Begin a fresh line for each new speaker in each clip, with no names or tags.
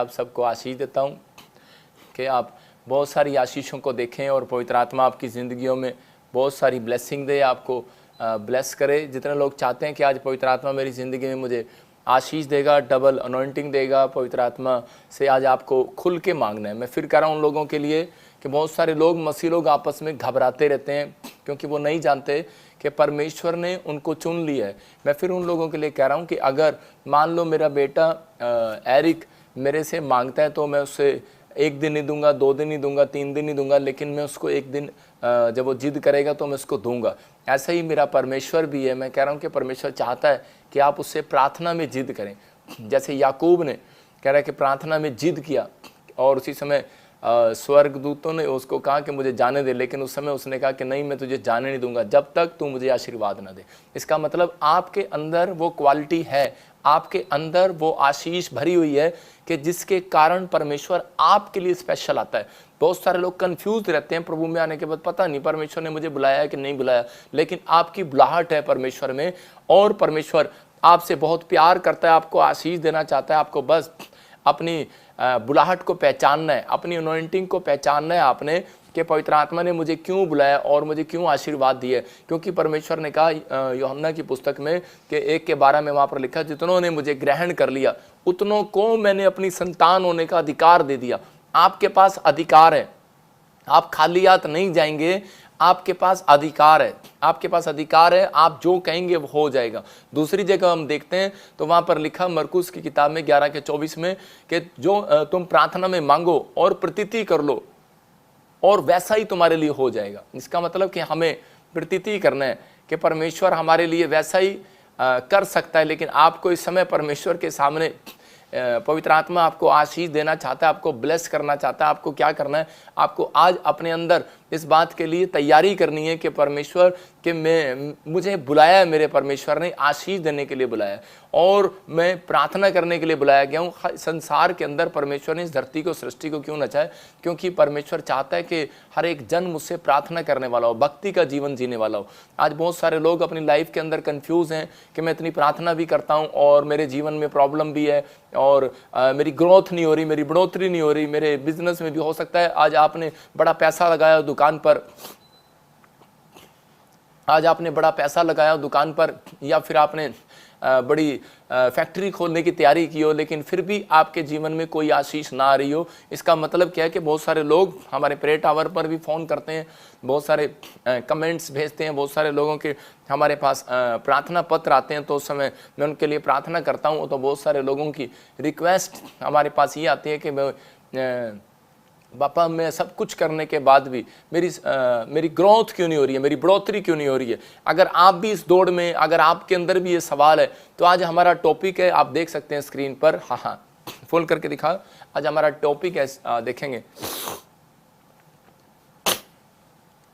आप सबको आशीष देता हूँ कि आप बहुत सारी आशीषों को देखें और पवित्र आत्मा आपकी ज़िंदगियों में बहुत सारी ब्लेसिंग दे, आपको ब्लेस करे। जितने लोग चाहते हैं कि आज पवित्र आत्मा मेरी ज़िंदगी में मुझे आशीष देगा, डबल अनॉइंटिंग देगा, पवित्र आत्मा से आज आपको खुल के मांगना है। मैं फिर कह रहा हूँ उन लोगों के लिए कि बहुत सारे लोग, मसीह लोग आपस में घबराते रहते हैं क्योंकि वो नहीं जानते कि परमेश्वर ने उनको चुन लिया है। मैं फिर उन लोगों के लिए कह रहा हूँ कि अगर मान लो मेरा बेटा एरिक मेरे से मांगता है तो मैं उससे 1 दिन नहीं दूंगा, 2 दिन नहीं दूंगा, 3 दिन नहीं दूंगा, लेकिन मैं उसको 1 दिन जब वो जिद करेगा तो मैं उसको दूंगा। ऐसा ही मेरा परमेश्वर भी है। मैं कह रहा हूँ कि परमेश्वर चाहता है कि आप उससे प्रार्थना में जिद करें। जैसे याकूब ने कह रहा है कि प्रार्थना में जिद किया और उसी समय स्वर्गदूतों ने उसको कहा कि मुझे जाने दे, लेकिन उस समय उसने कहा कि नहीं, मैं तुझे जाने नहीं दूंगा जब तक तू मुझे आशीर्वाद ना दे। इसका मतलब आपके अंदर वो क्वालिटी है, आपके अंदर वो आशीष भरी हुई है कि जिसके कारण परमेश्वर आपके लिए स्पेशल आता है। बहुत सारे लोग कंफ्यूज रहते हैं प्रभु में आने के बाद, पता नहीं परमेश्वर ने मुझे बुलाया है कि नहीं बुलाया, लेकिन आपकी बुलाहट है परमेश्वर में और परमेश्वर आपसे बहुत प्यार करता है, आपको आशीष देना चाहता है। आपको बस अपनी बुलाहट को पहचानना है, अपनी अनॉइंटिंग को पहचानना है आपने कि पवित्र आत्मा ने मुझे क्यों बुलाया और मुझे क्यों आशीर्वाद दिए। क्योंकि परमेश्वर ने कहा यूहन्ना की पुस्तक में कि 1:12 में वहाँ पर लिखा, जितनों ने मुझे ग्रहण कर लिया उतनों को मैंने अपनी संतान होने का अधिकार दे दिया। आपके पास अधिकार है, आप खाली हाथ नहीं जाएंगे, आपके पास अधिकार है, आपके पास अधिकार है, आप जो कहेंगे वो हो जाएगा। दूसरी जगह हम देखते हैं तो वहाँ पर लिखा मरकुस की किताब में 11:24 में कि जो तुम प्रार्थना में मांगो और प्रतीति कर लो और वैसा ही तुम्हारे लिए हो जाएगा। इसका मतलब कि हमें प्रतीति करना है कि परमेश्वर हमारे लिए वैसा ही कर सकता है। लेकिन आपको इस समय परमेश्वर के सामने पवित्र आत्मा आपको आशीष देना चाहता है, आपको ब्लेस करना चाहता है। आपको क्या करना है, आपको आज अपने अंदर इस बात के लिए तैयारी करनी है कि परमेश्वर कि मुझे बुलाया है, मेरे परमेश्वर ने आशीष देने के लिए बुलाया है और मैं प्रार्थना करने के लिए बुलाया गया हूँ। संसार के अंदर परमेश्वर ने इस धरती को, सृष्टि को क्यों नचा है? क्योंकि परमेश्वर चाहता है कि हर एक जन मुझसे प्रार्थना करने वाला हो, भक्ति का जीवन जीने वाला हो। आज बहुत सारे लोग अपनी लाइफ के अंदर कंफ्यूज हैं कि मैं इतनी प्रार्थना भी करता हूँ और मेरे जीवन में प्रॉब्लम भी है और मेरी ग्रोथ नहीं हो रही, मेरी बढ़ोतरी नहीं हो रही, मेरे बिजनेस में भी। हो सकता है आज आपने बड़ा पैसा लगाया दुकान पर, आज आपने बड़ा पैसा लगाया दुकान पर, या फिर आपने बड़ी फैक्ट्री खोलने की तैयारी की हो, लेकिन फिर भी आपके जीवन में कोई आशीष ना आ रही हो। इसका मतलब क्या है कि बहुत सारे लोग हमारे प्रेयर टावर पर भी फ़ोन करते हैं, बहुत सारे कमेंट्स भेजते हैं, बहुत सारे लोगों के हमारे पास प्रार्थना पत्र आते हैं, तो उस समय मैं उनके लिए प्रार्थना करता हूँ। तो बहुत सारे लोगों की रिक्वेस्ट हमारे पास ये आती है कि मैं बापा, मैं सब कुछ करने के बाद भी मेरी ग्रोथ क्यों नहीं हो रही है, मेरी बढ़ोतरी क्यों नहीं हो रही है। अगर आप भी इस दौड़ में, अगर आपके अंदर भी ये सवाल है, तो आज हमारा टॉपिक है, आप देख सकते हैं स्क्रीन पर, हाँ फुल करके दिखा। आज हमारा टॉपिक है, देखेंगे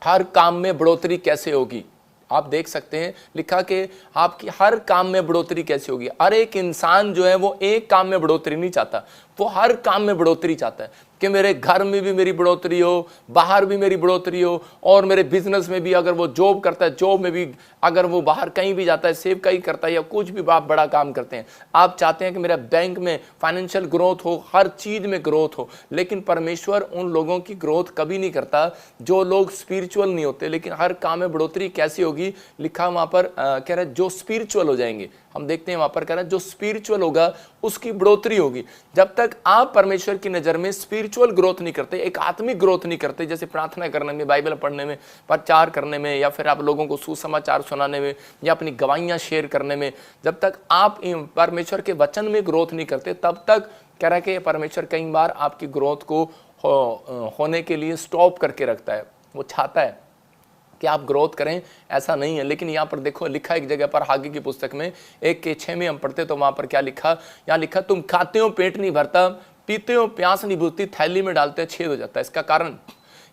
हर काम में बढ़ोतरी कैसे होगी। आप देख सकते हैं लिखा कि आपकी हर काम में बढ़ोतरी कैसे होगी। हर एक इंसान जो है वो एक काम में बढ़ोतरी नहीं चाहता, वो हर काम में बढ़ोतरी चाहता है कि मेरे घर में भी मेरी बढ़ोतरी हो, बाहर भी मेरी बढ़ोतरी हो, और मेरे बिजनेस में भी, अगर वो जॉब करता है जॉब में भी, अगर वो बाहर कहीं भी जाता है, सेव कहीं करता है या कुछ भी आप बड़ा काम करते हैं, आप चाहते हैं कि मेरा बैंक में फाइनेंशियल ग्रोथ हो, हर चीज़ में ग्रोथ हो। लेकिन परमेश्वर उन लोगों की ग्रोथ कभी नहीं करता जो लोग स्पिरिचुअल नहीं होते। लेकिन हर काम में बढ़ोतरी कैसे होगी, लिखा वहाँ पर कह रहा है जो स्पिरिचुअल हो जाएंगे। हम देखते हैं वहाँ पर कह रहा है जो स्पिरिचुअल होगा उसकी बढ़ोतरी होगी। जब तक आप परमेश्वर की नज़र में स्पिरिचुअल ग्रोथ नहीं करते, एक आत्मिक ग्रोथ नहीं करते, जैसे प्रार्थना करने में, बाइबल पढ़ने में, प्रचार करने में, या फिर आप लोगों को सुसमाचार सुनाने में, या अपनी गवाहियाँ शेयर करने में, जब तक आप परमेश्वर के वचन में ग्रोथ नहीं करते, तब तक कह रहा है कि परमेश्वर कई बार आपकी ग्रोथ को होने के लिए स्टॉप करके रखता है। वो चाहता है कि आप ग्रोथ करें, ऐसा नहीं है। लेकिन यहाँ पर देखो लिखा एक जगह पर, हागे की पुस्तक में 1:6 में हम पढ़ते तो वहाँ पर क्या लिखा, यहाँ लिखा तुम खाते हो पेट नहीं भरता, पीते हो प्यास नहीं बुझती, थैली में डालते हो छेद हो जाता है। इसका कारण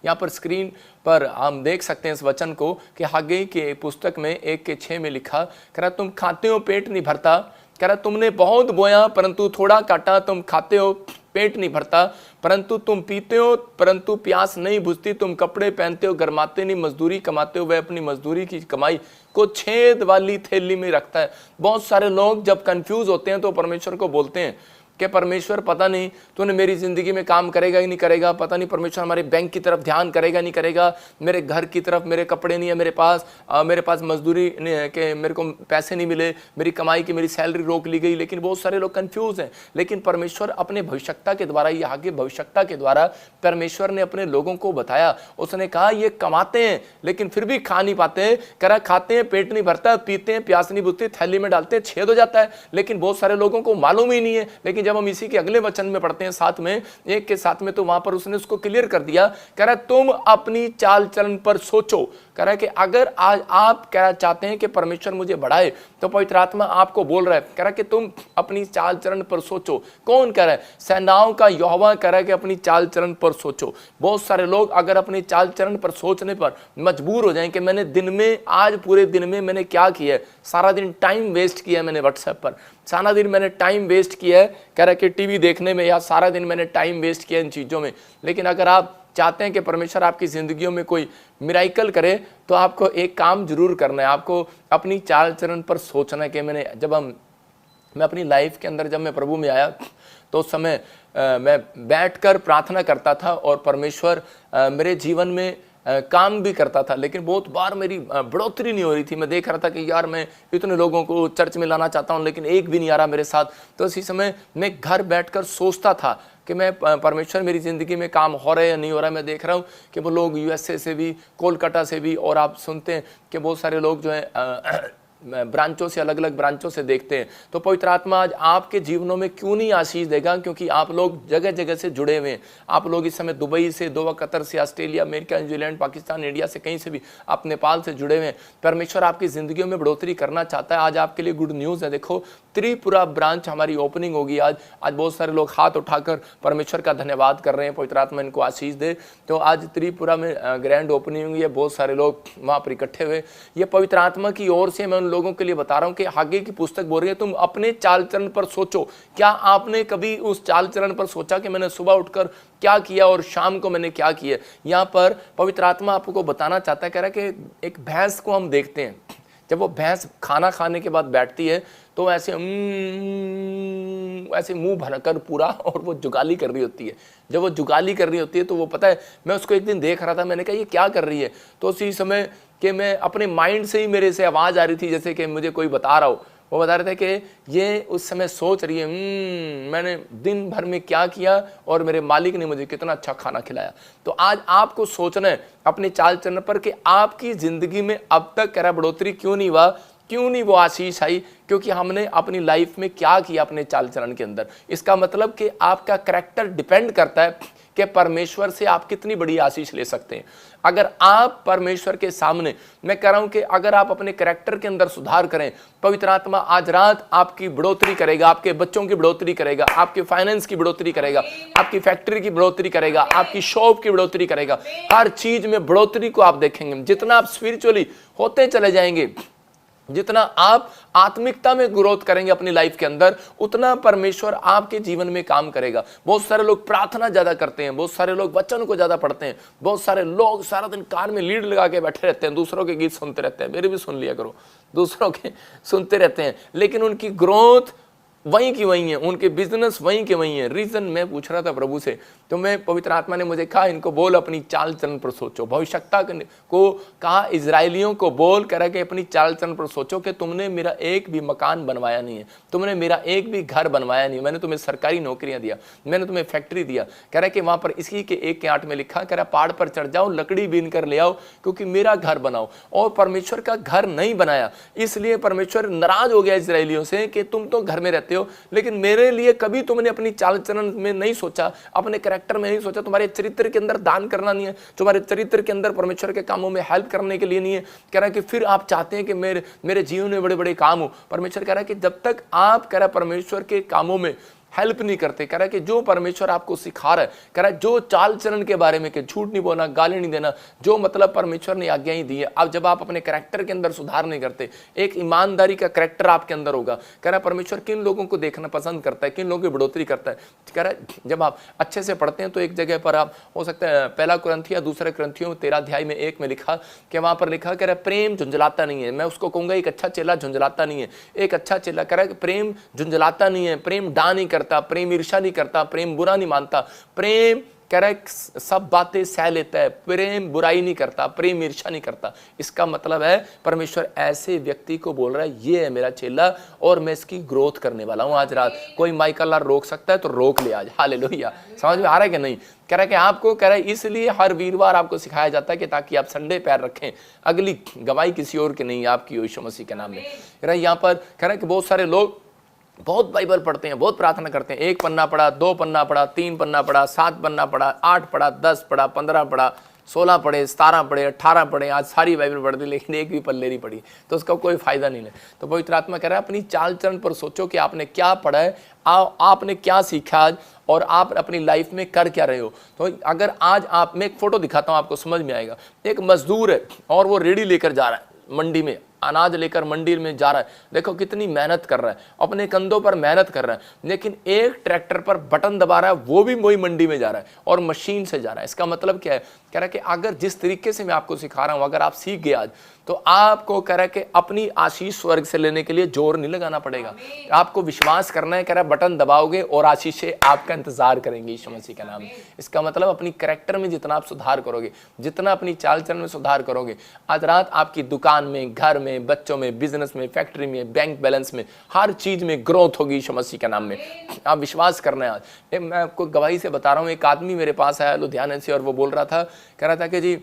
यहाँ पर स्क्रीन पर हम देख सकते हैं इस वचन को कि हागे के पुस्तक में 1:6 में लिखा, कह रहा तुम खाते हो पेट नहीं भरता, कह रहा तुमने बहुत बोया परंतु थोड़ा काटा, तुम खाते हो पेट नहीं भरता, परंतु तुम पीते हो परंतु प्यास नहीं बुझती, तुम कपड़े पहनते हो गरमाते नहीं, मजदूरी कमाते हो वह अपनी मजदूरी की कमाई को छेद वाली थैली में रखता है। बहुत सारे लोग जब कंफ्यूज होते हैं तो परमेश्वर को बोलते हैं, कि परमेश्वर पता नहीं तूने मेरी ज़िंदगी में काम करेगा ही नहीं करेगा, पता नहीं परमेश्वर हमारे बैंक की तरफ ध्यान करेगा नहीं करेगा, मेरे घर की तरफ मेरे कपड़े नहीं है मेरे पास मजदूरी नहीं है कि मेरे को पैसे नहीं मिले, मेरी कमाई की मेरी सैलरी रोक ली गई। लेकिन बहुत सारे लोग कंफ्यूज हैं। लेकिन परमेश्वर अपने भविष्यता के द्वारा, यहाँ के भविष्यता के द्वारा परमेश्वर ने अपने लोगों को बताया। उसने कहा ये कमाते हैं लेकिन फिर भी खा नहीं पाते हैं, करा खाते हैं पेट नहीं भरता, पीते हैं प्यास नहीं बुझती, थैली में डालते हैं छेद हो जाता है। लेकिन बहुत सारे लोगों को मालूम ही नहीं है। लेकिन जब हम इसी के अगले वचन में पढ़ते हैं साथ में, एक के साथ में, तो वहां पर उसने उसको क्लियर कर दिया। कह रहा तुम अपनी चाल चलन पर सोचो। कह रहा है कि अगर आज आप क्या चाहते हैं कि परमेश्वर मुझे बढ़ाए, तो पवित्र आत्मा आपको बोल रहा है, कह रहा है कि तुम अपनी चाल चलन पर सोचो। कौन कह रहा है? सेनाओं का यहोवा कह रहा है कि अपनी चाल चलन पर सोचो। बहुत सारे लोग अगर अपनी चाल चलन पर सोचने पर मजबूर हो जाएं कि मैंने दिन में, आज पूरे दिन में मैंने क्या किया है, सारा दिन टाइम वेस्ट किया है मैंने व्हाट्सएप पर, सारा दिन मैंने टाइम वेस्ट किया है कह रहा कि टीवी देखने में, या सारा दिन मैंने टाइम वेस्ट किया इन चीज़ों में। लेकिन अगर आप चाहते हैं कि परमेश्वर आपकी ज़िंदगियों में कोई मिराइकल करे, तो आपको एक काम जरूर करना है। आपको अपनी चाल चलन पर सोचना है कि मैं अपनी लाइफ के अंदर जब मैं प्रभु में आया तो उस समय मैं बैठकर प्रार्थना करता था और परमेश्वर मेरे जीवन में काम भी करता था। लेकिन बहुत बार मेरी बढ़ोतरी नहीं हो रही थी। मैं देख रहा था कि यार मैं इतने लोगों को चर्च में लाना चाहता हूँ लेकिन एक भी नहीं आ रहा मेरे साथ। तो इसी समय मैं घर बैठकर सोचता था कि मैं परमेश्वर मेरी ज़िंदगी में काम हो रहा है या नहीं हो रहा है। मैं देख रहा हूँ कि वो लोग यूएसए से भी, कोलकाता से भी, और आप सुनते हैं कि बहुत सारे लोग जो है ब्रांचों से, अलग अलग ब्रांचों से देखते हैं। तो पवित्र आत्मा आज आपके जीवनों में क्यों नहीं आशीष देगा? क्योंकि आप लोग जगह जगह से जुड़े हुए हैं। आप लोग इस समय दुबई से, दोहा, कतर से, Australia, America, New Zealand, Pakistan, India से, कहीं से भी, आप नेपाल से जुड़े हुए हैं। परमेश्वर आपकी ज़िंदगियों में बढ़ोतरी करना चाहता है। आज आपके लिए गुड न्यूज़ है। देखो, त्रिपुरा ब्रांच हमारी ओपनिंग होगी आज। बहुत सारे लोग हाथ उठाकर परमेश्वर का धन्यवाद कर रहे हैं। पवित्र आत्मा इनको आशीष दे। तो आज त्रिपुरा में ग्रैंड ओपनिंग हुई है। बहुत सारे लोग वहाँ पर इकट्ठे हुए। ये पवित्र आत्मा की ओर से मैं उन लोगों के लिए बता रहा हूं कि आगे की पुस्तक बोल रही है तुम अपने चाल चलन पर सोचो। क्या आपने कभी उस चाल चलन पर सोचा कि मैंने सुबह उठकर क्या किया और शाम को मैंने क्या किया? यहाँ पर पवित्र आत्मा आपको बताना चाहता है, कह रहा है कि एक भैंस को हम देखते हैं, जब वो भैंस खाना खाने के बाद बैठती है तो ऐसे मुंह भरकर पूरा, और वो जुगाली कर रही होती है। जब वो जुगाली कर रही होती है तो वो, पता है, मैं उसको एक दिन देख रहा था, मैंने कहा ये क्या कर रही है? तो उसी समय कि मैं अपने माइंड से ही मेरे से आवाज़ आ रही थी जैसे कि मुझे कोई बता रहा हो। वो बता रहे थे कि ये उस समय सोच रही है मैंने दिन भर में क्या किया और मेरे मालिक ने मुझे कितना अच्छा खाना खिलाया। तो आज आपको सोचना है अपने चाल चलन पर कि आपकी ज़िंदगी में अब तक कह रहा बढ़ोतरी क्यों नहीं हुआ, क्यों नहीं वो आशीष आई? क्योंकि हमने अपनी लाइफ में क्या किया अपने चाल चलन के अंदर। इसका मतलब कि आपका करैक्टर डिपेंड करता है कि परमेश्वर से आप कितनी बड़ी आशीष ले सकते हैं। अगर आप परमेश्वर के सामने, मैं कह रहा हूं कि अगर आप अपने करैक्टर के अंदर सुधार करें, पवित्र आत्मा आज रात आपकी बढ़ोतरी करेगा, आपके बच्चों की बढ़ोतरी करेगा, आपके फाइनेंस की बढ़ोतरी करेगा, आपकी फैक्ट्री की बढ़ोतरी करेगा, आपकी शॉप की बढ़ोतरी करेगा। हर चीज में बढ़ोतरी को आप देखेंगे। जितना आप स्पिरिचुअली होते चले जाएंगे, जितना आप आत्मिकता में ग्रोथ करेंगे अपनी लाइफ के अंदर, उतना परमेश्वर आपके जीवन में काम करेगा। बहुत सारे लोग प्रार्थना ज्यादा करते हैं, बहुत सारे लोग वचन को ज्यादा पढ़ते हैं, बहुत सारे लोग सारा दिन कार में लीड लगा के बैठे रहते हैं, दूसरों के गीत सुनते रहते हैं, मेरे भी सुन लिया करो, दूसरों के सुनते रहते हैं, लेकिन उनकी ग्रोथ वहीं की वहीं है, उनके बिजनेस वहीं के वहीं है। रीजन मैं पूछ रहा था प्रभु से, तो मैं, पवित्र आत्मा ने मुझे कहा इनको बोल अपनी चाल चलन पर सोचो। भविष्यता को कहा इजरायलियों को बोल कर के अपनी चाल चलन पर सोचो कि तुमने मेरा एक भी मकान बनवाया नहीं है, तुमने मेरा एक भी घर बनवाया नहीं, मैंने तुम्हें सरकारी नौकरियां दिया, मैंने तुम्हें फैक्ट्री दिया। कह रहा है कि वहां पर इसी के 1:8 में लिखा, कह रहा पहाड़ पर चढ़ जाओ, लकड़ी बीन कर ले आओ, क्योंकि मेरा घर बनाओ। और परमेश्वर का घर नहीं बनाया, इसलिए परमेश्वर नाराज हो गया इजरायलियों से कि तुम तो घर में रहते हो, लेकिन मेरे लिए कभी तुमने अपनी चाल चलन में नहीं सोचा, अपने कैरेक्टर में नहीं सोचा, तुम्हारे चरित्र के अंदर दान करना नहीं है, तुम्हारे चरित्र के अंदर परमेश्वर के कामों में हेल्प करने के लिए नहीं है। कह रहा है कि फिर आप चाहते हैं कि मेरे जीवन में बड़े बड़े काम हो। परमेश्वर कह रहा है कि जब तक आप, कह रहा है, परमेश्वर के कामों में हेल्प नहीं करते, कह रहा है कि जो परमेश्वर आपको सिखा रहा है, कह रहा है जो चाल चलन के बारे में कि झूठ नहीं बोलना, गाली नहीं देना, जो मतलब परमेश्वर ने आज्ञा ही दी है, अब जब आप अपने कैरेक्टर के अंदर सुधार नहीं करते, एक ईमानदारी का कैरेक्टर आपके अंदर होगा। कह रहा है परमेश्वर किन लोगों को देखना पसंद करता है, किन लोगों की बढ़ोतरी करता है। कह रहा है जब आप अच्छे से पढ़ते हैं तो एक जगह पर आप, हो सकता है 1 कुरिन्थियों 2 कुरिन्थियों 13 में लिखा कि वहां पर लिखा, कह रहा है प्रेम झुंझलाता नहीं है। मैं उसको कहूंगा एक अच्छा चेला झुंझलाता नहीं है, एक अच्छा चेला, कह रहा है प्रेम झुंझलाता नहीं है, प्रेम डा नहीं करता करता, प्रेम ईर्ष्या नहीं करता, प्रेम बुरा नहीं मानता, प्रेम कह रहा है सब बातें सह लेता है, प्रेम बुराई नहीं करता, प्रेम ईर्ष्या नहीं करता। इसका मतलब है परमेश्वर ऐसे व्यक्ति को बोल रहा है ये है मेरा चेला और मैं इसकी ग्रोथ करने वाला हूं। आज रात कोई माइकल लार रोक सकता है तो रोक ले आज। हालेलुया। समझ में आ रहा है कि नहीं? कह रहा है कि आपको कह रहा है इसलिए हर वीरवार आपको सिखाया जाता है कि ताकि आप संडे पैर रखें। अगली गवाही किसी और की नहीं, आपकी यीशु मसीह के नाम में। कह रहा है यहाँ पर कह रहा है कि बहुत सारे लोग बहुत बाइबल पढ़ते हैं, बहुत प्रार्थना करते हैं, 1 पन्ना पढ़ा, 2 पन्ना पढ़ा, 3 पन्ना पढ़ा, 7 पन्ना पढ़ा, 8 पढ़ा, 10 पढ़ा, 15 पढ़ा, 16 पढ़े, 17 पढ़े, 18 पढ़े, आज सारी बाइबल पढ़ दी लेकिन एक भी पल्ले नहीं पढ़ी, तो उसका कोई फायदा नहीं है। तो पवित्र आत्मा कह रहा है अपनी चाल चलन पर सोचो कि आपने क्या पढ़ा है, आपने क्या सीखा आज और आप अपनी लाइफ में कर क्या रहे हो। तो अगर आज आप, मैं एक फोटो दिखाता हूँ आपको समझ में आएगा। एक मजदूर है और वो रेडी लेकर जा रहा है, मंडी में अनाज लेकर मंडी में जा रहा है। देखो कितनी मेहनत कर रहा है, अपने कंधों पर मेहनत कर रहा है, लेकिन एक ट्रैक्टर पर बटन दबा रहा है, वो भी वही मंडी में जा रहा है और मशीन से जा रहा है। इसका मतलब क्या है? कह रहा है कि अगर जिस तरीके से मैं आपको सिखा रहा हूं अगर आप सीख गए आज, तो आपको कह रहा है कि अपनी आशीष स्वर्ग से लेने के लिए जोर नहीं लगाना पड़ेगा, आपको विश्वास करना है। कह रहा है बटन दबाओगे और आशीषें आपका इंतजार करेंगे यीशु मसीह के नाम में। इसका मतलब अपनी कैरेक्टर में जितना आप सुधार करोगे, जितना अपनी चाल चलन में सुधार करोगे, आज रात आपकी दुकान में, घर में, बच्चों में, बिजनेस में, फैक्ट्री में, बैंक बैलेंस में, हर चीज में ग्रोथ होगी यीशु मसीह के नाम में। आप विश्वास करना है आज। मैं आपको गवाही से बता रहा हूँ, एक आदमी मेरे पास आया लुधियाना से और वो बोल रहा था, कह रहा था कि जी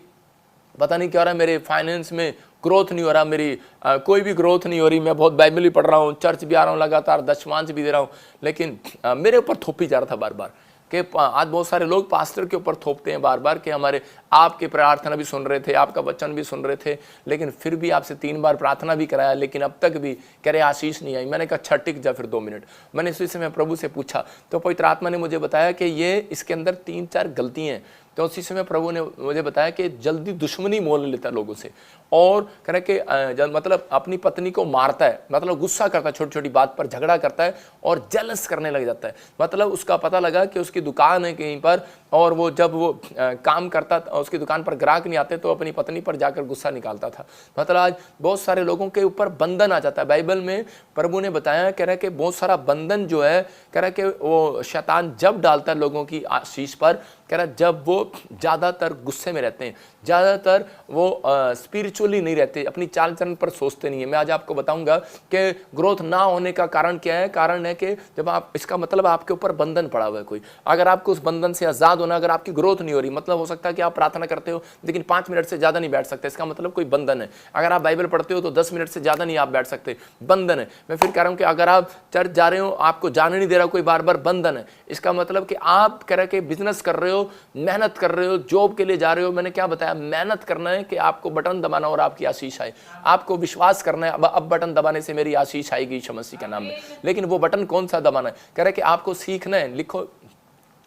पता नहीं क्या हो रहा है, मेरे फाइनेंस में ग्रोथ नहीं हो रहा, मेरी कोई भी ग्रोथ नहीं हो रही, मैं बहुत बाइबल भी पढ़ रहा हूँ, चर्च भी आ रहा हूँ, लगातार दशमांश भी दे रहा हूँ, लेकिन मेरे ऊपर थोपी जा रहा था बार बार। कि आज बहुत सारे लोग पास्टर के ऊपर थोपते हैं बार बार कि हमारे आपके प्रार्थना भी सुन रहे थे, आपका वचन भी सुन रहे थे, लेकिन फिर भी आपसे 3 बार प्रार्थना भी कराया, लेकिन अब तक भी कह रहे आशीष नहीं आई। मैंने कहा अच्छा टिक जा फिर 2 मिनट। मैंने इसी समय प्रभु से पूछा तो पवित्र आत्मा ने मुझे बताया कि ये इसके अंदर 3-4 गलतियाँ हैं। तो उसी समय प्रभु ने मुझे बताया कि जल्दी दुश्मनी मोल लेता है लोगों से, और कह रहे कि मतलब अपनी पत्नी को मारता है, मतलब गुस्सा करता है, छोटी छोटी बात पर झगड़ा करता है और जेलस करने लग जाता है। मतलब उसका पता लगा कि उसकी दुकान है कहीं पर, और वो जब वो काम करता उसकी दुकान पर ग्राहक नहीं आते तो अपनी पत्नी पर जाकर गुस्सा निकालता था। मतलब आज बहुत सारे लोगों के ऊपर बंधन आ जाता है। बाइबल में प्रभु ने बताया, कह रहा है कि बहुत सारा बंधन जो है, कह रहा है कि वो शैतान जब डालता है लोगों की आशीष पर, कह रहा है जब वो ज़्यादातर गुस्से में रहते हैं, ज़्यादातर वो स्पिरिचुअली नहीं रहते, अपनी चाल चलन पर सोचते नहीं है। मैं आज आपको बताऊंगा कि ग्रोथ ना होने का कारण क्या है। कारण है कि जब आप, इसका मतलब आपके ऊपर बंधन पड़ा हुआ है कोई, अगर आपको उस बंधन से आज़ाद होना, अगर आपकी ग्रोथ नहीं हो रही, मतलब हो सकता है कि आप प्रार्थना करते हो लेकिन 5 मिनट से ज़्यादा नहीं बैठ सकते, इसका मतलब कोई बंधन है। अगर आप बाइबल पढ़ते हो तो 10 मिनट से ज़्यादा नहीं आप बैठ सकते, बंधन है। मैं फिर कह रहा हूँ कि अगर आप चर्च जा रहे हो, आपको जाने नहीं दे रहा कोई बार बार, बंधन है। इसका मतलब कि आप कह रहे कि बिजनेस कर रहे हो, मेहनत कर रहे हो, जॉब के लिए जा रहे हो, मैंने क्या बताया, मेहनत करना है कि आपको बटन दबाना और आपकी आशीष आए। आपको विश्वास करना है अब बटन दबाने से मेरी आशीष आएगी यीशु मसीह के नाम में। लेकिन वो बटन कौन सा दबाना है? कह रहे कि आपको सीखना है। लिखो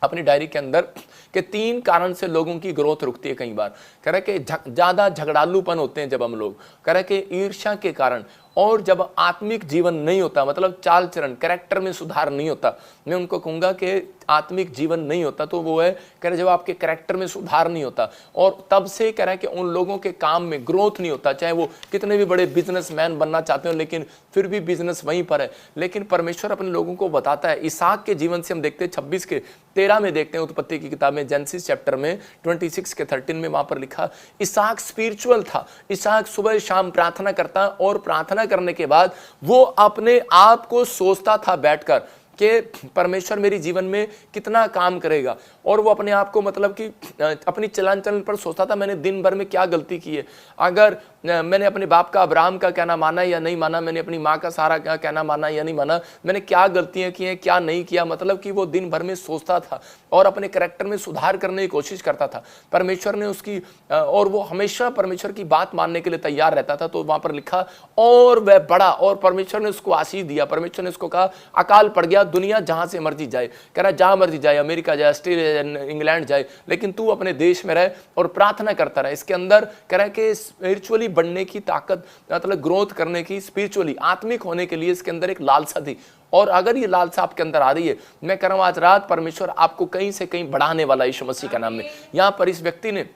अपनी डायरी के अंदर कि 3 कारण से लोगों की ग्रोथ रुकती है। कई बार कह रहे कि ज्यादा झगड़ालूपन होते हैं जब हम लोग, कह रहे कि ईर्ष्या के कारण, और जब आत्मिक जीवन नहीं होता, मतलब चाल चरण कैरेक्टर में सुधार नहीं होता। मैं उनको कहूंगा कि आत्मिक जीवन नहीं होता तो वो है, कह रहे जब आपके कैरेक्टर में सुधार नहीं होता, और तब से कह रहा है कि उन लोगों के काम में ग्रोथ नहीं होता, चाहे वो कितने भी बड़े बिजनेसमैन बनना चाहते हो, लेकिन फिर भी बिजनेस वहीं पर है। लेकिन परमेश्वर अपने लोगों को बताता है। इसहाक के जीवन से हम देखते हैं 26:13 में देखते हैं, उत्पत्ति की किताब में, जेनेसिस चैप्टर में 26:13 में वहां पर लिखा, इसहाक स्पिरिचुअल था। इसहाक सुबह शाम प्रार्थना करता, और प्रार्थना करने के बाद वो अपने आप को सोचता था बैठकर कि परमेश्वर मेरी जीवन में कितना काम करेगा, और वो अपने आप को मतलब कि अपनी चलन चलन पर सोचता था, मैंने दिन भर में क्या गलती की है, अगर मैंने अपने बाप का अब्राहम का कहना माना या नहीं माना, मैंने अपनी माँ का सारा क्या कहना माना या नहीं माना, मैंने क्या गलतियां की हैं क्या नहीं किया। मतलब कि वो दिन भर में सोचता था और अपने कैरेक्टर में सुधार करने की कोशिश करता था। परमेश्वर ने उसकी, और वो हमेशा परमेश्वर की बात मानने के लिए तैयार रहता था। तो वहां पर लिखा, और वह बड़ा, और परमेश्वर ने उसको आशीष दिया। परमेश्वर ने उसको कहा, अकाल पड़ गया, दुनिया जहां से मर्जी जाए, कह रहा जहां मर्जी जाए, अमेरिका जाए, ऑस्ट्रेलिया जाए, इंग्लैंड जाए, लेकिन तू अपने देश में रहे और प्रार्थना करता रहे। इसके अंदर कह रहा है कि स्पिरिचुअली बढ़ने की ताकत, मतलब ग्रोथ करने की, स्पिरिचुअली आत्मिक होने के लिए इसके अंदर एक लालसा थी। और अगर ये लालसा आपके अंदर आ रही है, मैं कह रहा हूं आज रात परमेश्वर आपको कहीं से कहीं बढ़ाने वाला है यीशु मसीह के नाम में। यहां पर इस व्यक्ति ने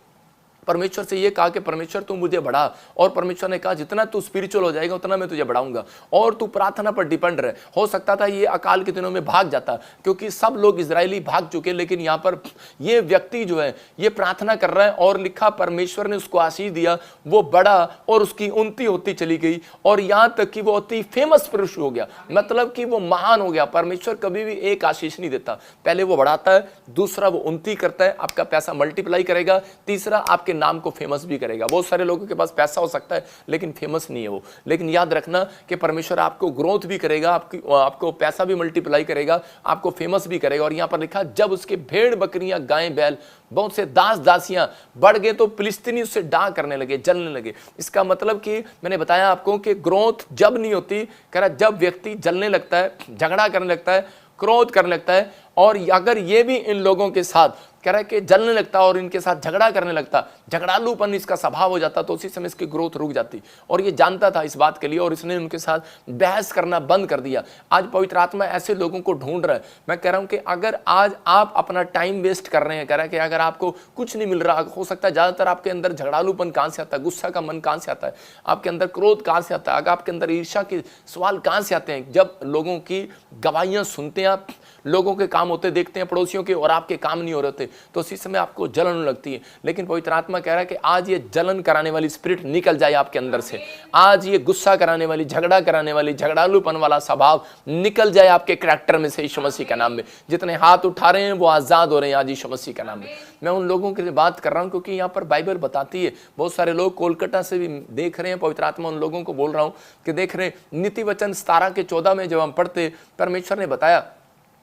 परमेश्वर से ये कहा कि परमेश्वर तू मुझे बढ़ा, और परमेश्वर ने कहा जितना तू स्पिरिचुअल हो जाएगा उतना मैं तुझे बढ़ाऊंगा, और तू प्रार्थना पर डिपेंड रहे। हो सकता था ये अकाल के दिनों में भाग जाता, क्योंकि सब लोग इजरायली भाग चुके, लेकिन यहाँ पर ये व्यक्ति जो है ये प्रार्थना कर रहा है, और लिखा परमेश्वर ने उसको आशीष दिया, वो बड़ा और उसकी उन्नति होती चली गई, और यहाँ तक कि वो अति फेमस पुरुष हो गया, मतलब कि वो महान हो गया। परमेश्वर कभी भी एक आशीष नहीं देता, पहले वो बढ़ाता है, दूसरा वो उन्नति करता है, आपका पैसा मल्टीप्लाई करेगा, तीसरा आपके नाम को फेमस भी करेगा। बहुत सारे लोगों के पास पैसा हो सकता है लेकिन फेमस नहीं है वो, लेकिन याद रखना कि परमेश्वर आपको ग्रोथ भी करेगा, आपको पैसा भी मल्टीप्लाई करेगा, आपको फेमस भी करेगा। और यहां पर लिखा जब उसके भेड़ बकरियां गायें बैल बहुत से दास दासियां बढ़ गए तो फिलिस्तीनी उससे डाह करने लगे, जलने लगे। इसका मतलब कि मैंने बताया आपको कि ग्रोथ जब नहीं होती, कह रहा जब व्यक्ति जलने लगता है, झगड़ा करने लगता है, क्रोध करने लगता है, और अगर ये भी इन लोगों के साथ कह रहा है कि जलने लगता और इनके साथ झगड़ा करने लगता, झगड़ालूपन इसका स्वभाव हो जाता, तो उसी समय इसकी ग्रोथ रुक जाती। और ये जानता था इस बात के लिए, और इसने उनके साथ बहस करना बंद कर दिया। आज पवित्र आत्मा ऐसे लोगों को ढूंढ रहा है। मैं कह रहा हूं कि अगर आज आप अपना टाइम वेस्ट कर रहे हैं, कह रहा है कि अगर आपको कुछ नहीं मिल रहा, हो सकता है ज्यादातर आपके अंदर झगड़ालूपन कहां से आता है, गुस्सा का मन कहां से आता है, आपके अंदर क्रोध कहां से आता है, अगर आपके अंदर ईर्ष्या के सवाल कहां से आते हैं। जब लोगों की गवाहियां सुनते हैं आप, लोगों के काम होते देखते हैं पड़ोसियों के, और आपके काम नहीं हो रहे थे, तो उसी समय आपको जलन लगती है। लेकिन पवित्र आत्मा कह रहा है कि आज ये जलन कराने वाली स्पिरिट निकल जाए आपके अंदर से, आज ये गुस्सा कराने वाली, झगड़ा कराने वाली, झगड़ालूपन वाला स्वभाव निकल जाए आपके कैरेक्टर में से, यीशु मसीह के नाम में। जितने हाथ उठा रहे हैं वो आजाद हो रहे हैं आज यीशु मसीह के नाम में। मैं उन लोगों के लिए बात कर रहा हूं क्योंकि यहाँ पर बाइबल बताती है, बहुत सारे लोग कोलकाता से भी देख रहे हैं, पवित्र आत्मा उन लोगों को बोल रहा हूं कि देख रहे हैं। नीति वचन 17 के 14 में जब हम पढ़ते, परमेश्वर ने बताया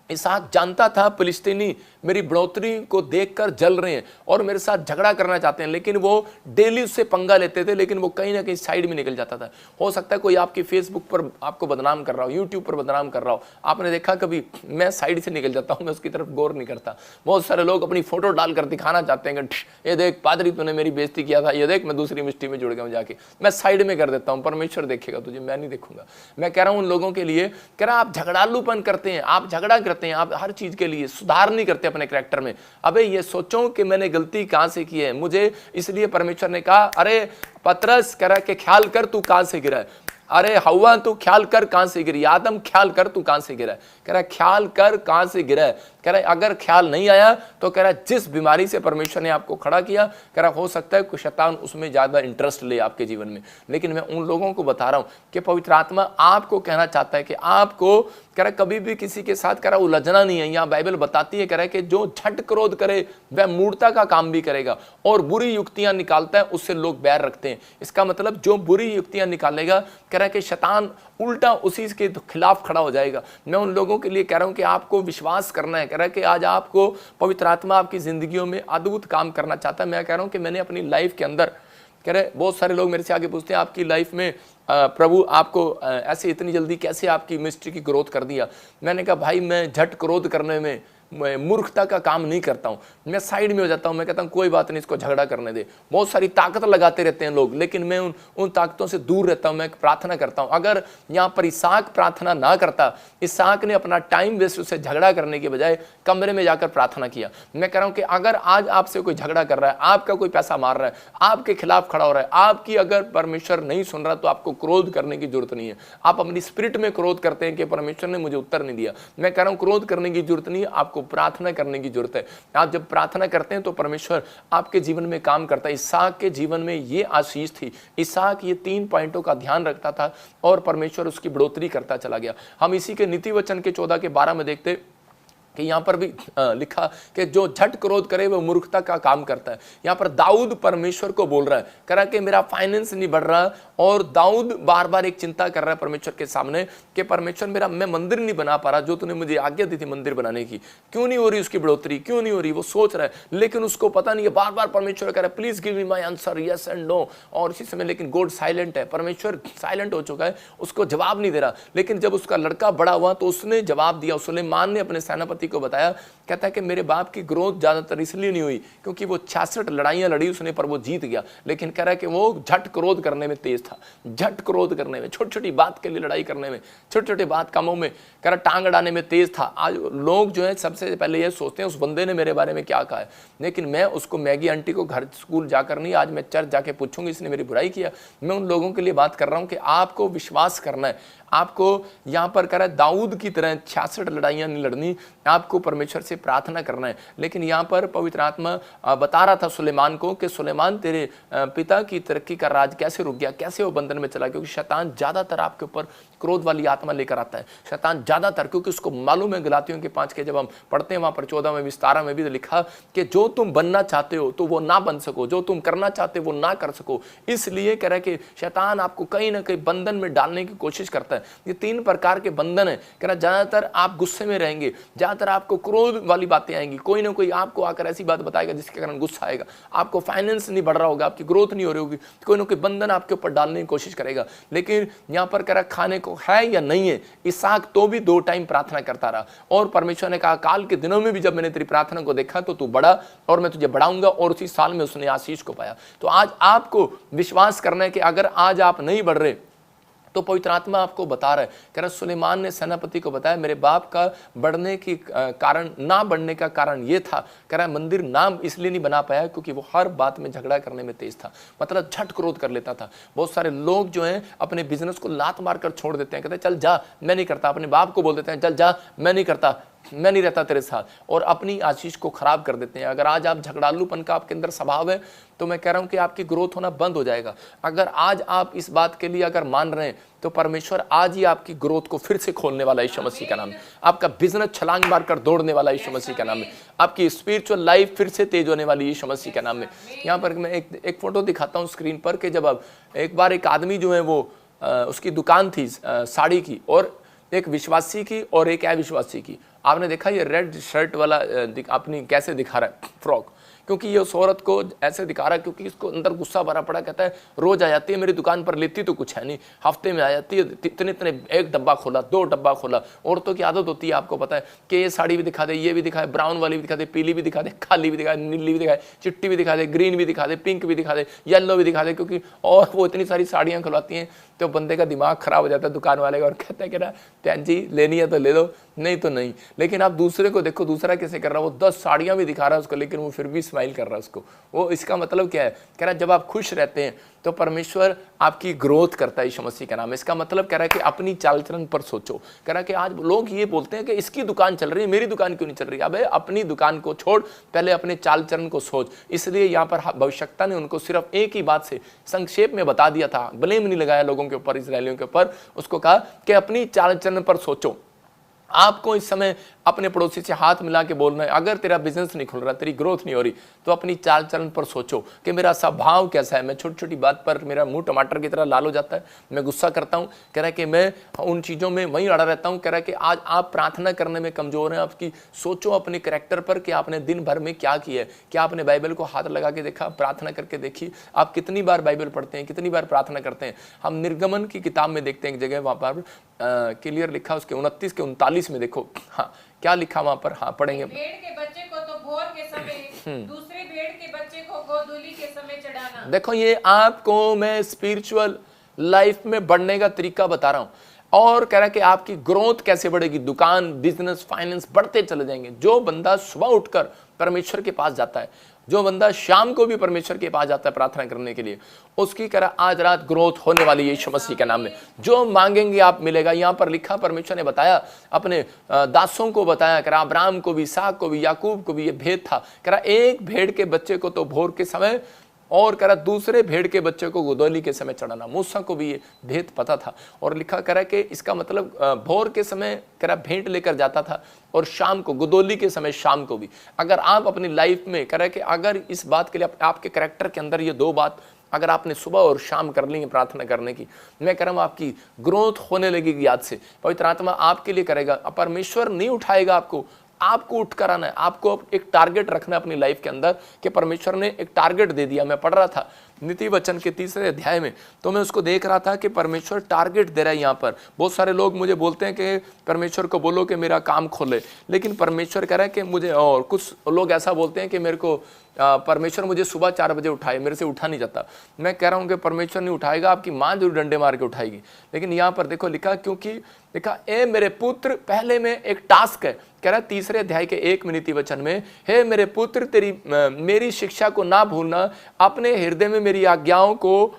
इसहाक जानता था फिलिस्तीनी मेरी बढ़ोतरी को देखकर जल रहे हैं और मेरे साथ झगड़ा करना चाहते हैं, लेकिन वो डेली उससे पंगा लेते थे, लेकिन वो कहीं ना कहीं साइड में निकल जाता था। हो सकता है कोई आपकी फेसबुक पर आपको बदनाम कर रहा हो, यूट्यूब पर बदनाम कर रहा हो, आपने देखा कभी, मैं साइड से निकल जाता हूँ, मैं उसकी तरफ गौर नहीं करता। बहुत सारे लोग अपनी फोटो डालकर दिखाना चाहते हैं कि ये देख पादरी तूने मेरी बेइज्जती किया था, ये देख मैं दूसरी मिस्ट्री में जुड़ गया हूँ जाके, मैं साइड में कर देता हूँ, परमेश्वर देखेगा तुझे, मैं नहीं देखूंगा। मैं कह रहा हूँ उन लोगों के लिए, कह रहा आप झगड़ालूपन करते हैं, आप झगड़ा करते हैं, आप हर चीज के लिए सुधार नहीं करते अपने कैरेक्टर में। अबे ये सोचो कि मैंने गलती कहां से की है मुझे, इसलिए परमेश्वर ने कहा अरे पतरस कह रहा कि ख्याल कर तू कहां से गिरा है, अरे हवा तू ख्याल कर कहां से गिरी, आदम ख्याल कर तू कहां से गिरा है, कह रहा ख्याल कर कहां से गिरा है। कह रहा अगर ख्याल नहीं आया तो कह रहा जिस बीमारी से परमेश्वर ने आपको खड़ा किया, कह रहा हो सकता है कि शैतान उसमें ज्यादा इंटरेस्ट ले आपके जीवन में। लेकिन मैं उन लोगों को बता रहा हूं कि पवित्र आत्मा आपको कहना चाहता है कि आपको कह रहा कभी भी किसी के साथ कह रहा उलझना नहीं है। यहाँ बाइबल बताती है कह रहा कि जो झट क्रोध करे वह मूर्खता का काम भी करेगा, और बुरी युक्तियां निकालता है उससे लोग बैर रखते हैं। इसका मतलब जो बुरी युक्तियां निकालेगा, कह रहा कि शैतान उल्टा उसी के खिलाफ खड़ा हो जाएगा। मैं उन लोगों के लिए कह रहा हूं कि आपको विश्वास करना है, कह रहा है कि आज आपको पवित्र आत्मा आपकी जिंदगियों में अद्भुत काम करना चाहता है। मैं कह रहा हूं कि मैंने अपनी लाइफ के अंदर, कह रहे बहुत सारे लोग मेरे से आगे पूछते हैं आपकी लाइफ में प्रभु आपको ऐसे इतनी जल्दी कैसे आपकी मिनिस्ट्री की ग्रोथ कर दिया। मैंने कहा भाई मैं झट क्रोध करने में, मैं मूर्खता का काम नहीं करता हूं, मैं साइड में हो जाता हूं। मैं कहता हूं कोई बात नहीं, इसको झगड़ा करने दे। बहुत सारी ताकत लगाते रहते हैं लोग, लेकिन मैं उन ताकतों से दूर रहता हूं। मैं प्रार्थना करता हूं। अगर यहाँ पर इसहाक प्रार्थना ना करता, इसहाक ने अपना टाइम वेस्ट उससे झगड़ा करने के बजाय कमरे में जाकर प्रार्थना किया। मैं कह रहा हूं कि अगर आज आपसे कोई झगड़ा कर रहा है, आपका कोई पैसा मार रहा है, आपके खिलाफ खड़ा हो रहा है, आपकी अगर परमेश्वर नहीं सुन रहा, तो आपको क्रोध करने की जरूरत नहीं है। आप अपनी स्पिरिट में क्रोध करते हैं कि परमेश्वर ने मुझे उत्तर नहीं दिया। मैं कह रहा हूं क्रोध करने की जरूरत नहीं है, आपको प्रार्थना करने की जरूरत है। आप जब प्रार्थना करते हैं तो परमेश्वर आपके जीवन में काम करता है। इसहाक के जीवन में ये आशीष थी। इसहाक ये 3 पॉइंटों का ध्यान रखता था और परमेश्वर उसकी बढ़ोतरी करता चला गया। हम इसी के नीति वचन के 14 के 12 में देखते कि यहाँ पर भी लिखा कि जो झट क्रोध करे वो मूर्खता का काम करता है। यहाँ पर दाऊद परमेश्वर को बोल रहा है, कह रहा कि मेरा फाइनेंस नहीं बढ़ रहा, और दाऊद बार बार एक चिंता कर रहा है परमेश्वर के सामने कि परमेश्वर मैं मंदिर नहीं बना पा रहा, जो तूने मुझे आज्ञा दी थी मंदिर बनाने की, क्यों नहीं हो रही उसकी बढ़ोतरी, क्यों नहीं हो रही, वो सोच रहा है। लेकिन उसको पता नहीं है, बार बार परमेश्वर कह रहा है please give me my answer yes and no, और इसी समय लेकिन गॉड साइलेंट है, परमेश्वर साइलेंट हो चुका है, उसको जवाब नहीं दे रहा। लेकिन जब उसका लड़का बड़ा हुआ तो उसने जवाब दिया। सुलेमान ने अपने सेनापति सेनापति को बताया, कहता है कि मेरे बाप की ग्रोथ ज़्यादातर इसलिए नहीं हुई क्योंकि वो 66 लड़ाइयाँ लड़ी उसने पर वो जीत गया, लेकिन कह रहा है कि वो झट क्रोध करने में तेज था, झट क्रोध करने में, छोटी छोटी बात के लिए लड़ाई करने में, छोटे छोटे बात कामों में कह रहा टांग अड़ाने में तेज था। आज लोग जो है सबसे पहले ये सोचते हैं उस बंदे ने मेरे बारे में क्या कहा है, लेकिन मैं उसको मैगी आंटी को घर स्कूल जाकर नहीं, आज मैं चर्च जाके पूछूंगी इसने मेरी बुराई किया। मैं उन लोगों के लिए बात कर रहा हूं कि आपको विश्वास करना है, आपको यहाँ पर कह रहा है दाऊद की तरह 66 लड़ाइयाँ नहीं लड़नी, आपको परमेश्वर से प्रार्थना करना है। लेकिन यहाँ पर पवित्र आत्मा बता रहा था सुलेमान को कि सुलेमान तेरे पिता की तरक्की का राज कैसे रुक गया, कैसे वो बंधन में चला, क्योंकि शैतान ज़्यादातर आपके ऊपर क्रोध वाली आत्मा लेकर आता है। शैतान ज़्यादातर, क्योंकि उसको मालूम है, गलातियों के 5 के जब हम पढ़ते हैं वहाँ पर 14 में भी 17 में भी लिखा कि जो तुम बनना चाहते हो तो वो ना बन सको, जो तुम करना चाहते हो वो ना कर सको। इसलिए कह रहा है कि शैतान आपको कहीं ना कहीं बंधन में डालने की कोशिश करता है। ये 3 प्रकार के बंधन है। कह रहा ज़्यादातर आप गुस्से में रहेंगे, ज़्यादातर आपको क्रोध वाली बातें आएंगी, कोई ना कोई आपको आकर ऐसी बात बताएगा जिसके कारण गुस्सा आएगा, आपको फाइनेंस नहीं बढ़ रहा होगा, आपकी ग्रोथ नहीं हो रही होगी, कोई ना कोई बंधन आपके ऊपर डालने की कोशिश करेगा। लेकिन यहाँ पर कह रहा खाने को है या नहीं है, इसहाक तो भी 2 टाइम प्रार्थना करता रहा और परमेश्वर ने कहा काल के दिनों में भी जब मैंने तेरी प्रार्थना को देखा तो तू बढ़ा और मैं तुझे बढ़ाऊंगा, और उसी साल में उसने आशीष को पाया। तो आज आपको विश्वास करना है कि अगर आज आप नहीं बढ़ रहे तो पवित्र आत्मा आपको बता रहा है। कह रहा सुलेमान ने सेनापति को बताया मेरे बाप का बढ़ने की कारण, ना बढ़ने का कारण ये था, कह रहा मंदिर नाम इसलिए नहीं बना पाया क्योंकि वो हर बात में झगड़ा करने में तेज था, मतलब झट क्रोध कर लेता था। बहुत सारे लोग जो हैं अपने बिजनेस को लात मार कर छोड़ देते हैं, कहते हैं चल जा मैं नहीं करता, अपने बाप को बोल देते हैं चल जा मैं नहीं करता, मैं नहीं रहता तेरे साथ, और अपनी आशीष को खराब कर देते हैं। अगर आज आप झगड़ालूपन का आपके अंदर स्वभाव है तो मैं कह रहा हूं कि आपकी ग्रोथ होना बंद हो जाएगा। अगर आज आप इस बात के लिए अगर मान रहे हैं तो परमेश्वर आज ही आपकी ग्रोथ को फिर से खोलने वाला यीशु मसीह का नाम है। आपका बिजनेस छलांग मारकर दौड़ने वाला यीशु मसीह का नाम है। आपकी स्पिरिचुअल लाइफ फिर से तेज होने वाली यीशु मसीह का नाम है। यहाँ पर मैं एक फोटो दिखाता हूँ स्क्रीन पर कि जब अब एक बार एक आदमी जो है वो उसकी दुकान थी साड़ी की, और एक विश्वासी की और एक अविश्वासी की। आपने देखा ये रेड शर्ट वाला अपनी कैसे दिखा रहा है फ्रॉक, क्योंकि ये उस औरत को ऐसे दिखा रहा है क्योंकि इसको अंदर गुस्सा भरा पड़ा। कहता है रोज आ जाती है मेरी दुकान पर, लेती तो कुछ है नहीं, हफ्ते में आ जाती है, इतने इतने 1 डब्बा खोला 2 डब्बा खोला। औरतों की आदत होती है, आपको पता है कि ये साड़ी भी दिखा दे, ये भी दिखाए, ब्राउन वाली भी दिखा दे, पीली भी दिखा दे, काली भी दिखाए, नीली भी दिखाए, चिट्टी भी दिखा दे, ग्रीन भी दिखा दे, पिंक भी दिखा दे, येलो भी दिखा दे, क्योंकि और वो इतनी सारी साड़ियाँ खुलवाती हैं तो बंदे का दिमाग खराब हो जाता है दुकान वाले का, और कहता है कि ना बहन जी लेनी है तो ले लो, नहीं तो नहीं। लेकिन आप दूसरे को देखो, दूसरा कैसे कर रहा है, वो 10 साड़ियाँ भी दिखा रहा है उसको, लेकिन वो फिर भी स्माइल कर रहा है उसको। वो इसका मतलब क्या है, कह रहा है जब आप खुश रहते हैं तो परमेश्वर आपकी ग्रोथ करता है यीशु मसीह का नाम। इसका मतलब कह रहा है कि अपनी चाल चलन पर सोचो। कह रहा है कि आज लोग ये बोलते हैं कि इसकी दुकान चल रही है, मेरी दुकान क्यों नहीं चल रही। अबे अपनी दुकान को छोड़, पहले अपने चाल चलन को सोच। इसलिए यहाँ पर भविष्यवक्ता ने उनको सिर्फ एक ही बात से संक्षेप में बता दिया था, ब्लेम नहीं लगाया लोगों के ऊपर, इस्राएलियों के ऊपर। उसको कहा कि अपनी चाल चलन पर सोचो। आपको इस समय अपने पड़ोसी से हाथ मिला के बोलना है, अगर तेरा बिजनेस नहीं खुल रहा, तेरी ग्रोथ नहीं हो रही, तो अपनी चाल चलन पर सोचो कि मेरा स्वभाव कैसा है। मैं छोटी छोटी बात पर मेरा मुंह टमाटर की तरह लाल हो जाता है, मैं गुस्सा करता हूँ। कह रहा है कि मैं उन चीज़ों में वहीं अड़ा रहता हूँ। कह रहा है कि आज आप प्रार्थना करने में कमज़ोर हैं। आपकी सोचो अपने कैरेक्टर पर कि आपने दिन भर में क्या किया है। क्या आपने बाइबल को हाथ लगा के देखा, प्रार्थना करके देखी, आप कितनी बार बाइबल पढ़ते हैं, कितनी बार प्रार्थना करते हैं। हम निर्गमन की किताब में देखते हैं एक जगह, वहाँ पर क्लियर लिखा, उसके 29 के 39 में देखो, हाँ क्या लिखा वहां पर, हाँ पढ़ेंगे।
भेड़ के बच्चे को तो भोर के समय, दूसरे भेड़ के बच्चे को गोधूली के समय चढ़ाना। देखो ये आपको मैं स्पिरिचुअल लाइफ में बढ़ने का तरीका बता रहा हूं, और कह रहा है कि आपकी ग्रोथ कैसे बढ़ेगी, दुकान, बिजनेस, फाइनेंस बढ़ते चले जाएंगे। जो बंदा सुबह उठकर परमेश्वर के पास जाता है, जो बंदा शाम को भी परमेश्वर के पास जाता है प्रार्थना करने के लिए, उसकी करा आज रात ग्रोथ होने वाली है यीशु मसीह के नाम में। जो मांगेंगे आप मिलेगा। यहाँ पर लिखा, परमेश्वर ने बताया, अपने दासों को बताया, करा अब्राहम को भी, इसहाक को भी, याकूब को भी ये भेद था। करा एक भेड़ के बच्चे को तो भोर के समय, और करा दूसरे भेड़ के बच्चे को गोदोली के समय चढ़ाना। मूसा को भी ये भेद पता था। और लिखा करा कि इसका मतलब भोर के समय करा भेंट लेकर जाता था, और शाम को गोदोली के समय शाम को भी। अगर आप अपनी लाइफ में करा कि अगर इस बात के लिए आपके कैरेक्टर के अंदर ये 2 बात अगर आपने सुबह और शाम कर ली प्रार्थना करने की, मैं कह रहा हूँ आपकी ग्रोथ होने लगेगी। याद से पवित्र आत्मा आपके लिए करेगा। परमेश्वर नहीं उठाएगा आपको
आपको उठ कर आना है, आपको एक टारगेट रखना है अपनी लाइफ के अंदर कि परमेश्वर ने एक टारगेट दे दिया। मैं पढ़ रहा था नीति वचन के 3 अध्याय में, तो मैं उसको देख रहा था कि परमेश्वर टारगेट दे रहा है। यहाँ पर बहुत सारे लोग मुझे बोलते हैं कि परमेश्वर को बोलो कि मेरा काम खोले, लेकिन परमेश्वर कह रहा है कि मुझे, और कुछ लोग ऐसा बोलते हैं कि मेरे को परमेश्वर मुझे सुबह 4 बजे उठाए, मेरे से उठा नहीं जाता। मैं कह रहा हूँ कि परमेश्वर नहीं उठाएगा, आपकी माँ जरूर डंडे मार के उठाएगी। लेकिन यहाँ पर देखो लिखा, क्योंकि लिखा ए मेरे पुत्र, पहले में एक टास्क है, कह रहा है 3 अध्याय के 1 में नीति वचन में, हे मेरे पुत्र तेरी मेरी शिक्षा को ना भूलना, अपने हृदय में मेरी आज्ञाओं को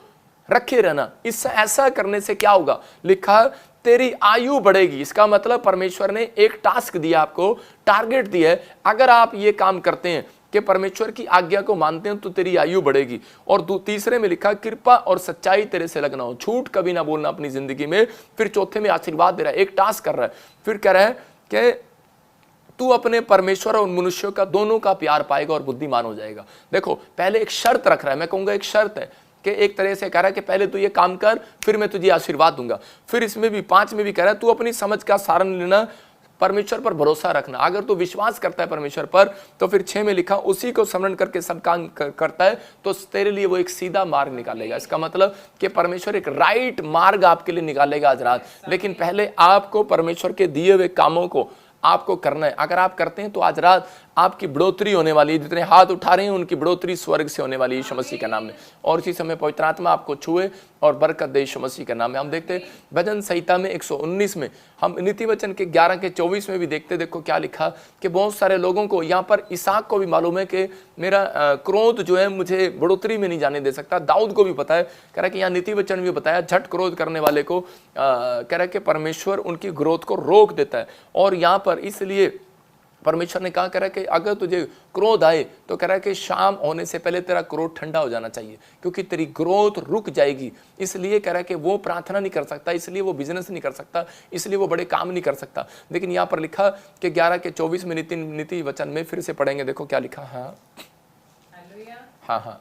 रखे रहना। इससे ऐसा करने से क्या होगा, लिखा तेरी आयु बढ़ेगी। इसका मतलब परमेश्वर ने एक टास्क दिया, आपको टारगेट दिया है। अगर आप ये काम करते हैं कि परमेश्वर की आज्ञा को मानते हैं तो तेरी आयु बढ़ेगी। और तीसरे में लिखा कृपा और सच्चाई तेरे से लगना हो, झूठ कभी ना बोलना अपनी जिंदगी में। फिर चौथे में आशीर्वाद दे रहा है, एक टास्क कर रहा है। फिर कह रहा है कि तू अपने परमेश्वर और मनुष्यों का दोनों का प्यार पाएगा और बुद्धिमान हो जाएगा। देखो पहले एक शर्त रख रहा है, मैं कहूंगा एक शर्त है कि एक तरह से कह रहा है कि पहले तू ये काम कर, फिर मैं तुझे आशीर्वाद दूंगा। फिर इसमें भी 5 में भी कह रहा है तू अपनी समझ का सारण लेना, परमेश्वर पर भरोसा रखना। अगर तू विश्वास करता है परमेश्वर पर, तो फिर 6 में लिखा उसी को स्मरण करके सब काम करता है तो तेरे लिए वो एक सीधा मार्ग निकालेगा। इसका मतलब कि परमेश्वर एक राइट मार्ग आपके लिए निकालेगा आज रात। लेकिन पहले आपको परमेश्वर के दिए हुए कामों को आपको करना है। अगर आप करते हैं तो आज रात आपकी बढ़ोतरी होने वाली है। जितने हाथ उठा रहे हैं उनकी बढ़ोतरी स्वर्ग से होने वाली है यीशु मसीह के नाम में। और इसी समय पवित्र आत्मा आपको छुए और बरकत दे यीशु मसीह के नाम में। हम देखते हैं भजन संहिता में 119 में, हम नीति वचन के 11 के 24 में भी देखते, देखो क्या लिखा कि बहुत सारे लोगों को, यहाँ पर इसहाक को भी मालूम है कि मेरा क्रोध जो है मुझे बढ़ोतरी में नहीं जाने दे सकता। दाऊद को भी पता है, कह रहा है कि यहाँ नीति वचन भी बताया, झट क्रोध करने वाले को कह रहा है कि परमेश्वर उनकी ग्रोथ को रोक देता है। और यहाँ पर इसलिए परमेश्वर ने कहा, कह रहा है कि अगर तुझे क्रोध आए तो कह रहा है कि शाम होने से पहले तेरा क्रोध ठंडा हो जाना चाहिए, क्योंकि तेरी ग्रोथ रुक जाएगी। इसलिए कह रहा है कि वो प्रार्थना नहीं कर सकता, इसलिए वो बिजनेस नहीं कर सकता, इसलिए वो बड़े काम नहीं कर सकता। लेकिन यहाँ पर लिखा कि 11 के 24 में नीति वचन में फिर से पढ़ेंगे, देखो क्या लिखा। हाँ,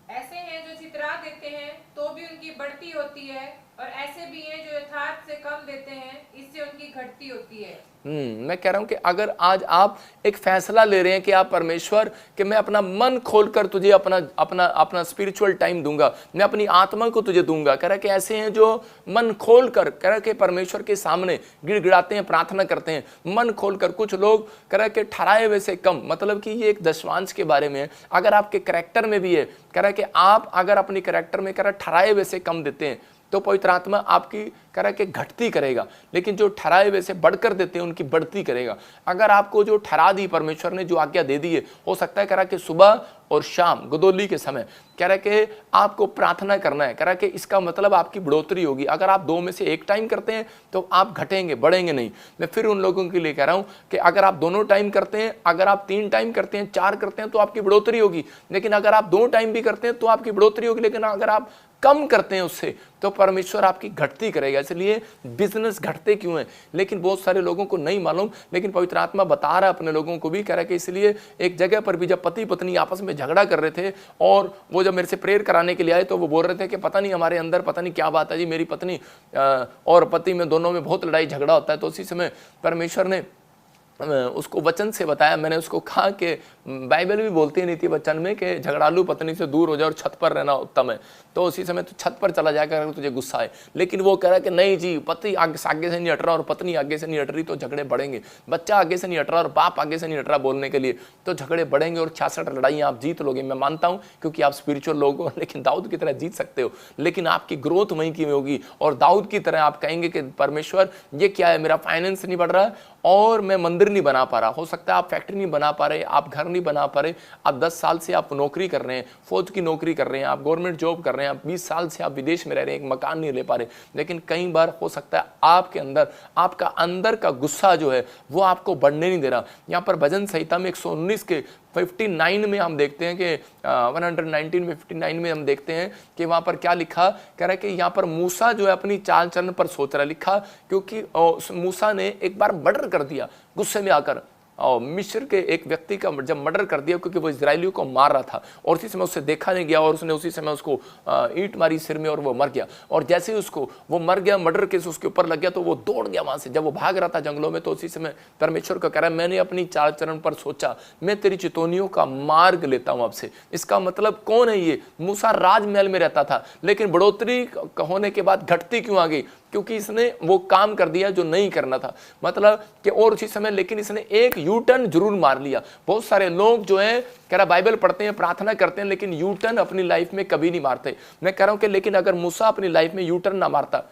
ऐसे हैं जो चितरा देते हैं तो भी उनकी बढ़ती होती है, और ऐसे भी हैं जो यथार्थ से कम देते हैं, इससे उनकी घटती होती है।
मैं कह रहा हूं कि अगर आज आप एक फैसला ले रहे हैं कि आप परमेश्वर, कि मैं अपना मन खोलकर तुझे अपना स्पिरिचुअल टाइम दूंगा, मैं अपनी आत्मा को तुझे दूंगा। कह रहा है कि ऐसे हैं जो मन खोलकर, कह रहा है कि परमेश्वर के सामने गिड़गिड़ाते हैं, प्रार्थना करते हैं मन खोलकर। कुछ लोग कह रहा है कि ठहराए हुए से कम, मतलब कि ये एक दशवांश के बारे में है। अगर आपके कैरेक्टर में भी है, कह रहा है कि आप अगर अपनी कैरेक्टर में कह रहा है ठहराए हुए से कम देते हैं तो पवित्र आत्मा आपकी कह रहा है कि घटती करेगा, लेकिन जो ठहराए हुए से बढ़कर देते हैं उनकी बढ़ती करेगा। अगर आपको जो ठहरा दी परमेश्वर ने, जो आज्ञा दे दी है, हो सकता है कह रहा है कि सुबह और शाम गोदोली के समय कह रहा है कि आपको प्रार्थना करना है। कह रहा है कि इसका मतलब आपकी बढ़ोतरी होगी। अगर आप 2 में से एक टाइम करते हैं तो आप घटेंगे, बढ़ेंगे नहीं। मैं फिर उन लोगों के लिए कह रहा हूं कि अगर आप दोनों टाइम करते हैं, अगर आप 3 टाइम करते हैं, 4 करते हैं तो आपकी बढ़ोतरी होगी। लेकिन अगर आप 2 टाइम भी करते हैं तो आपकी बढ़ोतरी होगी। लेकिन अगर आप कम करते हैं उससे तो परमेश्वर आपकी घटती करेगा। इसलिए बिजनेस घटते क्यों है, लेकिन बहुत सारे लोगों को नहीं मालूम। लेकिन पवित्र आत्मा बता रहा है अपने लोगों को भी, कह रहा है कि इसलिए एक जगह पर भी जब पति पत्नी आपस में झगड़ा कर रहे थे, और वो जब मेरे से प्रेयर कराने के लिए आए तो वो बोल रहे थे कि पता नहीं हमारे अंदर पता नहीं क्या बात है जी, मेरी पत्नी और पति में दोनों में बहुत लड़ाई झगड़ा होता है। तो उसी समय परमेश्वर ने उसको वचन से बताया। मैंने उसको कहा कि बाइबल भी बोलती है नीति वचन में कि झगड़ालू पत्नी से दूर हो जाए और छत पर रहना उत्तम है। तो उसी समय तो छत पर चला जाएगा अगर तुझे गुस्सा है। लेकिन वो कह रहा है कि नहीं जी, पति आगे से नहीं हट रहा और पत्नी आगे से नहीं हट रही तो झगड़े बढ़ेंगे। बच्चा आगे से नहीं हट रहा और बाप आगे से नहीं हट रहा बोलने के लिए तो झगड़े बढ़ेंगे और 66 लड़ाइयाँ आप जीत लोगे। मैं मानता हूँ क्योंकि आप स्पिरिचुअल लोग हो, लेकिन दाऊद की तरह जीत सकते हो। लेकिन आपकी ग्रोथ वहीं की होगी और दाऊद की तरह आप कहेंगे कि परमेश्वर ये क्या है, मेरा फाइनेंस नहीं बढ़ रहा और मैं मंदिर नहीं बना पा रहा। हो सकता है आप फैक्ट्री नहीं बना पा रहे, आप घर नहीं बना पा रहे, आप 10 साल से आप नौकरी कर रहे हैं, फौज की नौकरी कर रहे हैं, आप गवर्नमेंट जॉब कर रहे हैं, आप 20 साल से आप विदेश में रह रहे हैं, एक मकान नहीं ले पा रहे। लेकिन कई बार हो सकता है आपके अंदर, आपका अंदर का गुस्सा जो है वो आपको बढ़ने नहीं दे रहा। यहाँ पर भजन संहिता में 119 के 59 में हम देखते हैं कि 119 में 59 में हम देखते हैं कि वहाँ पर क्या लिखा, कह रहा है कि यहाँ पर मूसा जो है अपनी चाल चलन पर सोच रहा। लिखा क्योंकि मूसा ने एक बार मर्डर कर दिया गुस्से में आकर, और मिस्र के एक व्यक्ति का जब मर्डर कर दिया क्योंकि वो इजरायलियों को मार रहा था, और उसी समय उससे देखा नहीं गया और उसने उसी समय उसको ईंट मारी सिर में और वो मर गया। और जैसे ही उसको वो मर गया, मर्डर केस उसके ऊपर लग गया, तो वो दौड़ गया वहां से। जब वो भाग रहा था जंगलों में, तो उसी समय परमेश्वर को कह रहा है, मैंने अपनी चाल चरण पर सोचा, मैं तेरी चितौनियों का मार्ग लेता हूं अब से। इसका मतलब कौन है ये? मूसा राजमहल में रहता था, लेकिन बढ़ोतरी होने के बाद घटती क्यों आ गई? क्योंकि इसने वो काम कर दिया जो नहीं करना था। मतलब कि और उसी समय लेकिन इसने एक यू टर्न जरूर मार लिया। बहुत सारे लोग जो है कह रहा बाइबल पढ़ते हैं, प्रार्थना करते हैं, लेकिन यू टर्न अपनी लाइफ में कभी नहीं मारते। मैं कह रहा हूं कि लेकिन अगर मूसा अपनी लाइफ में यू टर्न ना मारता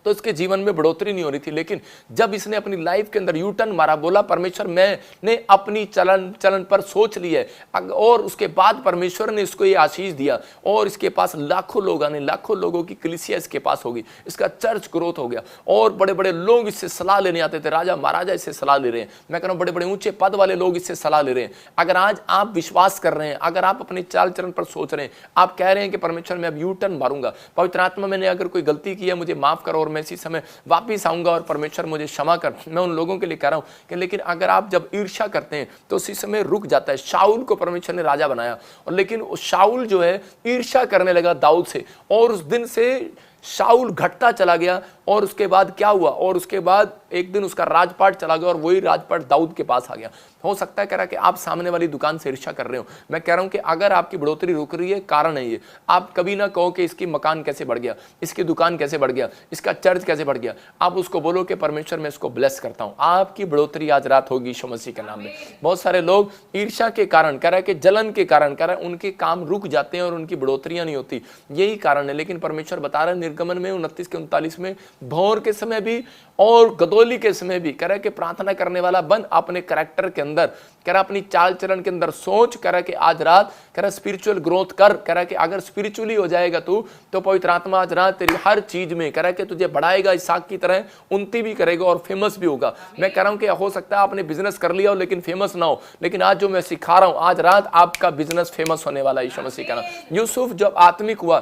तो इसके जीवन में बढ़ोतरी नहीं हो रही थी। लेकिन जब इसने अपनी लाइफ के अंदर यू टर्न मारा, बोला परमेश्वर मैंने अपनी चलन पर सोच लिया है, और उसके बाद परमेश्वर ने इसको ये आशीष दिया और इसके पास लाखों लोग आने, लाखों लोगों की कलीसिया इसके पास होगी, इसका चर्च ग्रोथ हो गया और बड़े बड़े लोग इससे सलाह लेने आते थे। राजा महाराजा इससे सलाह ले रहे हैं। मैं कह रहा हूं बड़े बड़े ऊंचे पद वाले लोग इससे सलाह ले रहे हैं। अगर आज आप विश्वास कर रहे हैं, अगर आप अपने चाल चरण पर सोच रहे हैं, आप कह रहे हैं कि परमेश्वर मैं अब यू टर्न मारूंगा, पवित्र आत्मा मैंने अगर कोई गलती की है मुझे माफ करो और मैं इसी समय वापिस आऊंगा और परमेश्वर मुझे क्षमा कर। मैं उन लोगों के लिए कह रहा हूं कि लेकिन अगर आप जब ईर्ष्या करते हैं तो उसी समय रुक जाता है। शाऊल को परमेश्वर ने राजा बनाया, और लेकिन शाऊल जो है ईर्ष्या करने लगा दाऊद से, और उस दिन से शाऊल घटता चला गया। और उसके बाद क्या हुआ? और उसके बाद एक दिन उसका राजपाट चला गया और वही राजपाट दाऊद के पास आ गया। हो सकता है कह रहा कि आप सामने वाली दुकान से ईर्ष्या कर रहे हो। मैं कह रहा हूं कि अगर आपकी बढ़ोतरी रुक रही है, कारण है ये। आप कभी ना कहो कि इसकी मकान कैसे बढ़ गया, इसकी दुकान कैसे बढ़ गया, इसका चर्च कैसे बढ़ गया। आप उसको बोलो कि परमेश्वर मैं इसको ब्लेस करता हूं। आपकी बढ़ोतरी आज रात होगी यीशु मसीह के नाम में। बहुत सारे लोग ईर्ष्या के कारण, कह रहा है कि जलन के कारण, कह रहा है उनके काम रुक जाते हैं और उनकी बढ़ोतरियां नहीं होती, यही कारण है। लेकिन परमेश्वर बता रहा है निर्गमन में 29 के 39 में, भोर के समय भी और गदोली के समय भी, कह रहा है कि प्रार्थना करने वाला बन अपने कैरेक्टर के अंदर, कह रहा अपनी चाल चलन के अंदर सोच, कह रहा कि आज रात, कह रहा स्पिरिचुअल ग्रोथ कर। कह रहा कि अगर स्पिरिचुअली हो जाएगा तू तो पवित्र आत्मा आज रात तेरी हर चीज में, कह रहा कि तुझे बढ़ाएगा, इसहाक की तरह उन्नति भी करेगा और फेमस भी होगा। मैं कह रहा हूं कि हो सकता है आपने बिजनेस कर लिया हो लेकिन फेमस ना हो, लेकिन आज जो मैं सिखा रहा हूं, आज रात आपका बिजनेस फेमस होने वाला है यीशु मसीह का नाम। यूसुफ जब आत्मिक हुआ,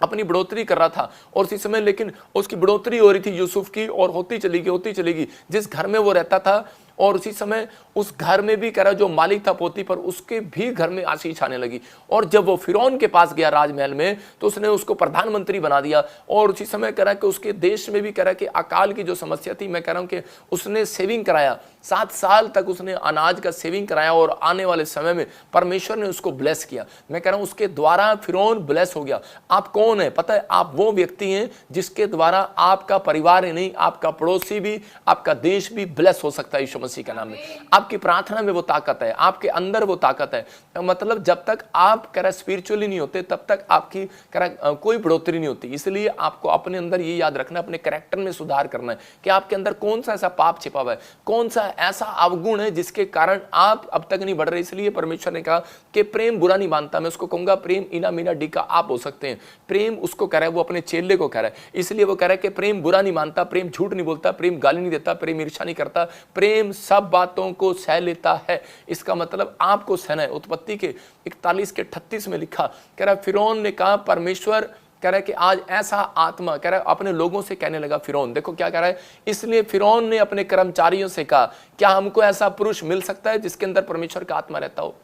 अपनी बढ़ोतरी कर रहा था और इसी समय लेकिन उसकी बढ़ोतरी हो रही थी यूसुफ की, और होती चलेगी जिस घर में वो रहता था। और उसी समय उस घर में भी कह रहा जो मालिक था पोतीफर, उसके भी घर में आशीष आने लगी। और जब वो फिरौन के पास गया राजमहल में, तो उसने उसको प्रधानमंत्री बना दिया। और उसी समय कह रहा कि उसके देश में भी कह रहा कि अकाल की जो समस्या थी, मैं कह रहा हूं कि उसने सेविंग कराया, 7 साल तक उसने अनाज का सेविंग कराया और आने वाले समय में परमेश्वर ने उसको ब्लेस किया। मैं कह रहा हूं उसके द्वारा फिरौन ब्लेस हो गया। आप कौन है पता है? आप वो व्यक्ति हैं जिसके द्वारा आपका परिवार ही नहीं, आपका पड़ोसी भी, आपका देश भी ब्लेस हो सकता है यीशु मसीह के नाम में। आपकी प्रार्थना में वो ताकत है, आपके अंदर वो ताकत है। मतलब जब तक आप कह रहा स्पिरिचुअली नहीं होते तब तक आपकी कह रहा कोई बढ़ोतरी नहीं होती। इसलिए आपको अपने अंदर ये याद रखना, अपने कैरेक्टर में सुधार करना है कि आपके अंदर कौन सा ऐसा पाप छिपा हुआ है, कौन सा ऐसा अवगुण है जिसके कारण आप अब तक नहीं बढ़ रहे। इसलिए परमेश्वर ने कहा कि प्रेम बुरा नहीं मानता। मैं उसको कहूंगा प्रेम इना मीना डिका आप हो सकते हैं। प्रेम उसको कह रहा है, वो अपने चेले को कह रहा है। इसलिए वो कह रहा है कि प्रेम बुरा नहीं मानता, प्रेम झूठ नहीं बोलता, प्रेम गाली नहीं देता, प्रेम ईर्ष्या नहीं करता, प्रेम सब बातों को सह लेता है। इसका मतलब आपको सहना है। उत्पत्ति के 41 के 38 में लिखा, कह रहा फिरौन ने कहा परमेश्वर कह रहा है कि आज ऐसा आत्मा, कह रहा है अपने लोगों से कहने लगा फिरौन, देखो क्या कह रहा है। इसलिए फिरौन ने अपने कर्मचारियों से कहा, क्या हमको ऐसा पुरुष मिल सकता है जिसके अंदर परमेश्वर का आत्मा रहता हो?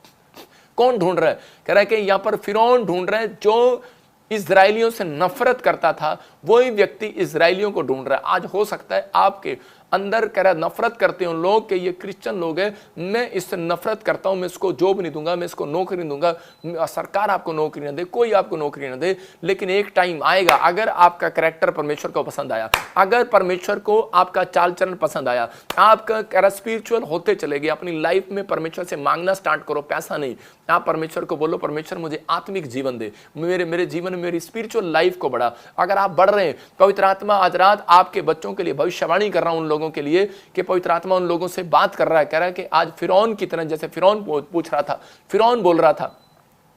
कौन ढूंढ रहा है? कह रहा है कि यहां पर फिरौन ढूंढ रहा है जो इजरायलियों से नफरत करता था, वही व्यक्ति इजरायलियों को ढूंढ रहा है। आज हो सकता है आपके अंदर कह रहा नफरत करते हो लोग कि ये क्रिश्चियन लोग हैं, मैं इससे नफरत करता हूं, मैं इसको जॉब नहीं दूंगा, मैं इसको नौकरी नहीं दूंगा, सरकार आपको नौकरी ना दे, कोई आपको नौकरी ना दे। लेकिन एक टाइम आएगा, अगर आपका कैरेक्टर परमेश्वर को पसंद आया, अगर परमेश्वर को आपका चाल चलन पसंद आया, आपका कह रहा स्पिरिचुअल होते चले गए, अपनी लाइफ में परमेश्वर से मांगना स्टार्ट करो, पैसा नहीं, आप परमेश्वर को बोलो परमेश्वर मुझे आत्मिक जीवन दे, मेरे जीवन में मेरी स्पिरिचुअल लाइफ को बढ़ा। अगर आप बढ़ रहे हैं, पवित्र आत्मा आज रात आपके बच्चों के लिए भविष्यवाणी कर रहा हूं उन लोगों के लिए कि पवित्र आत्मा उन लोगों से बात कर रहा है, कह रहा है कि आज फिरौन की तरह, जैसे फिरौन पूछ रहा था, फिरौन बोल रहा था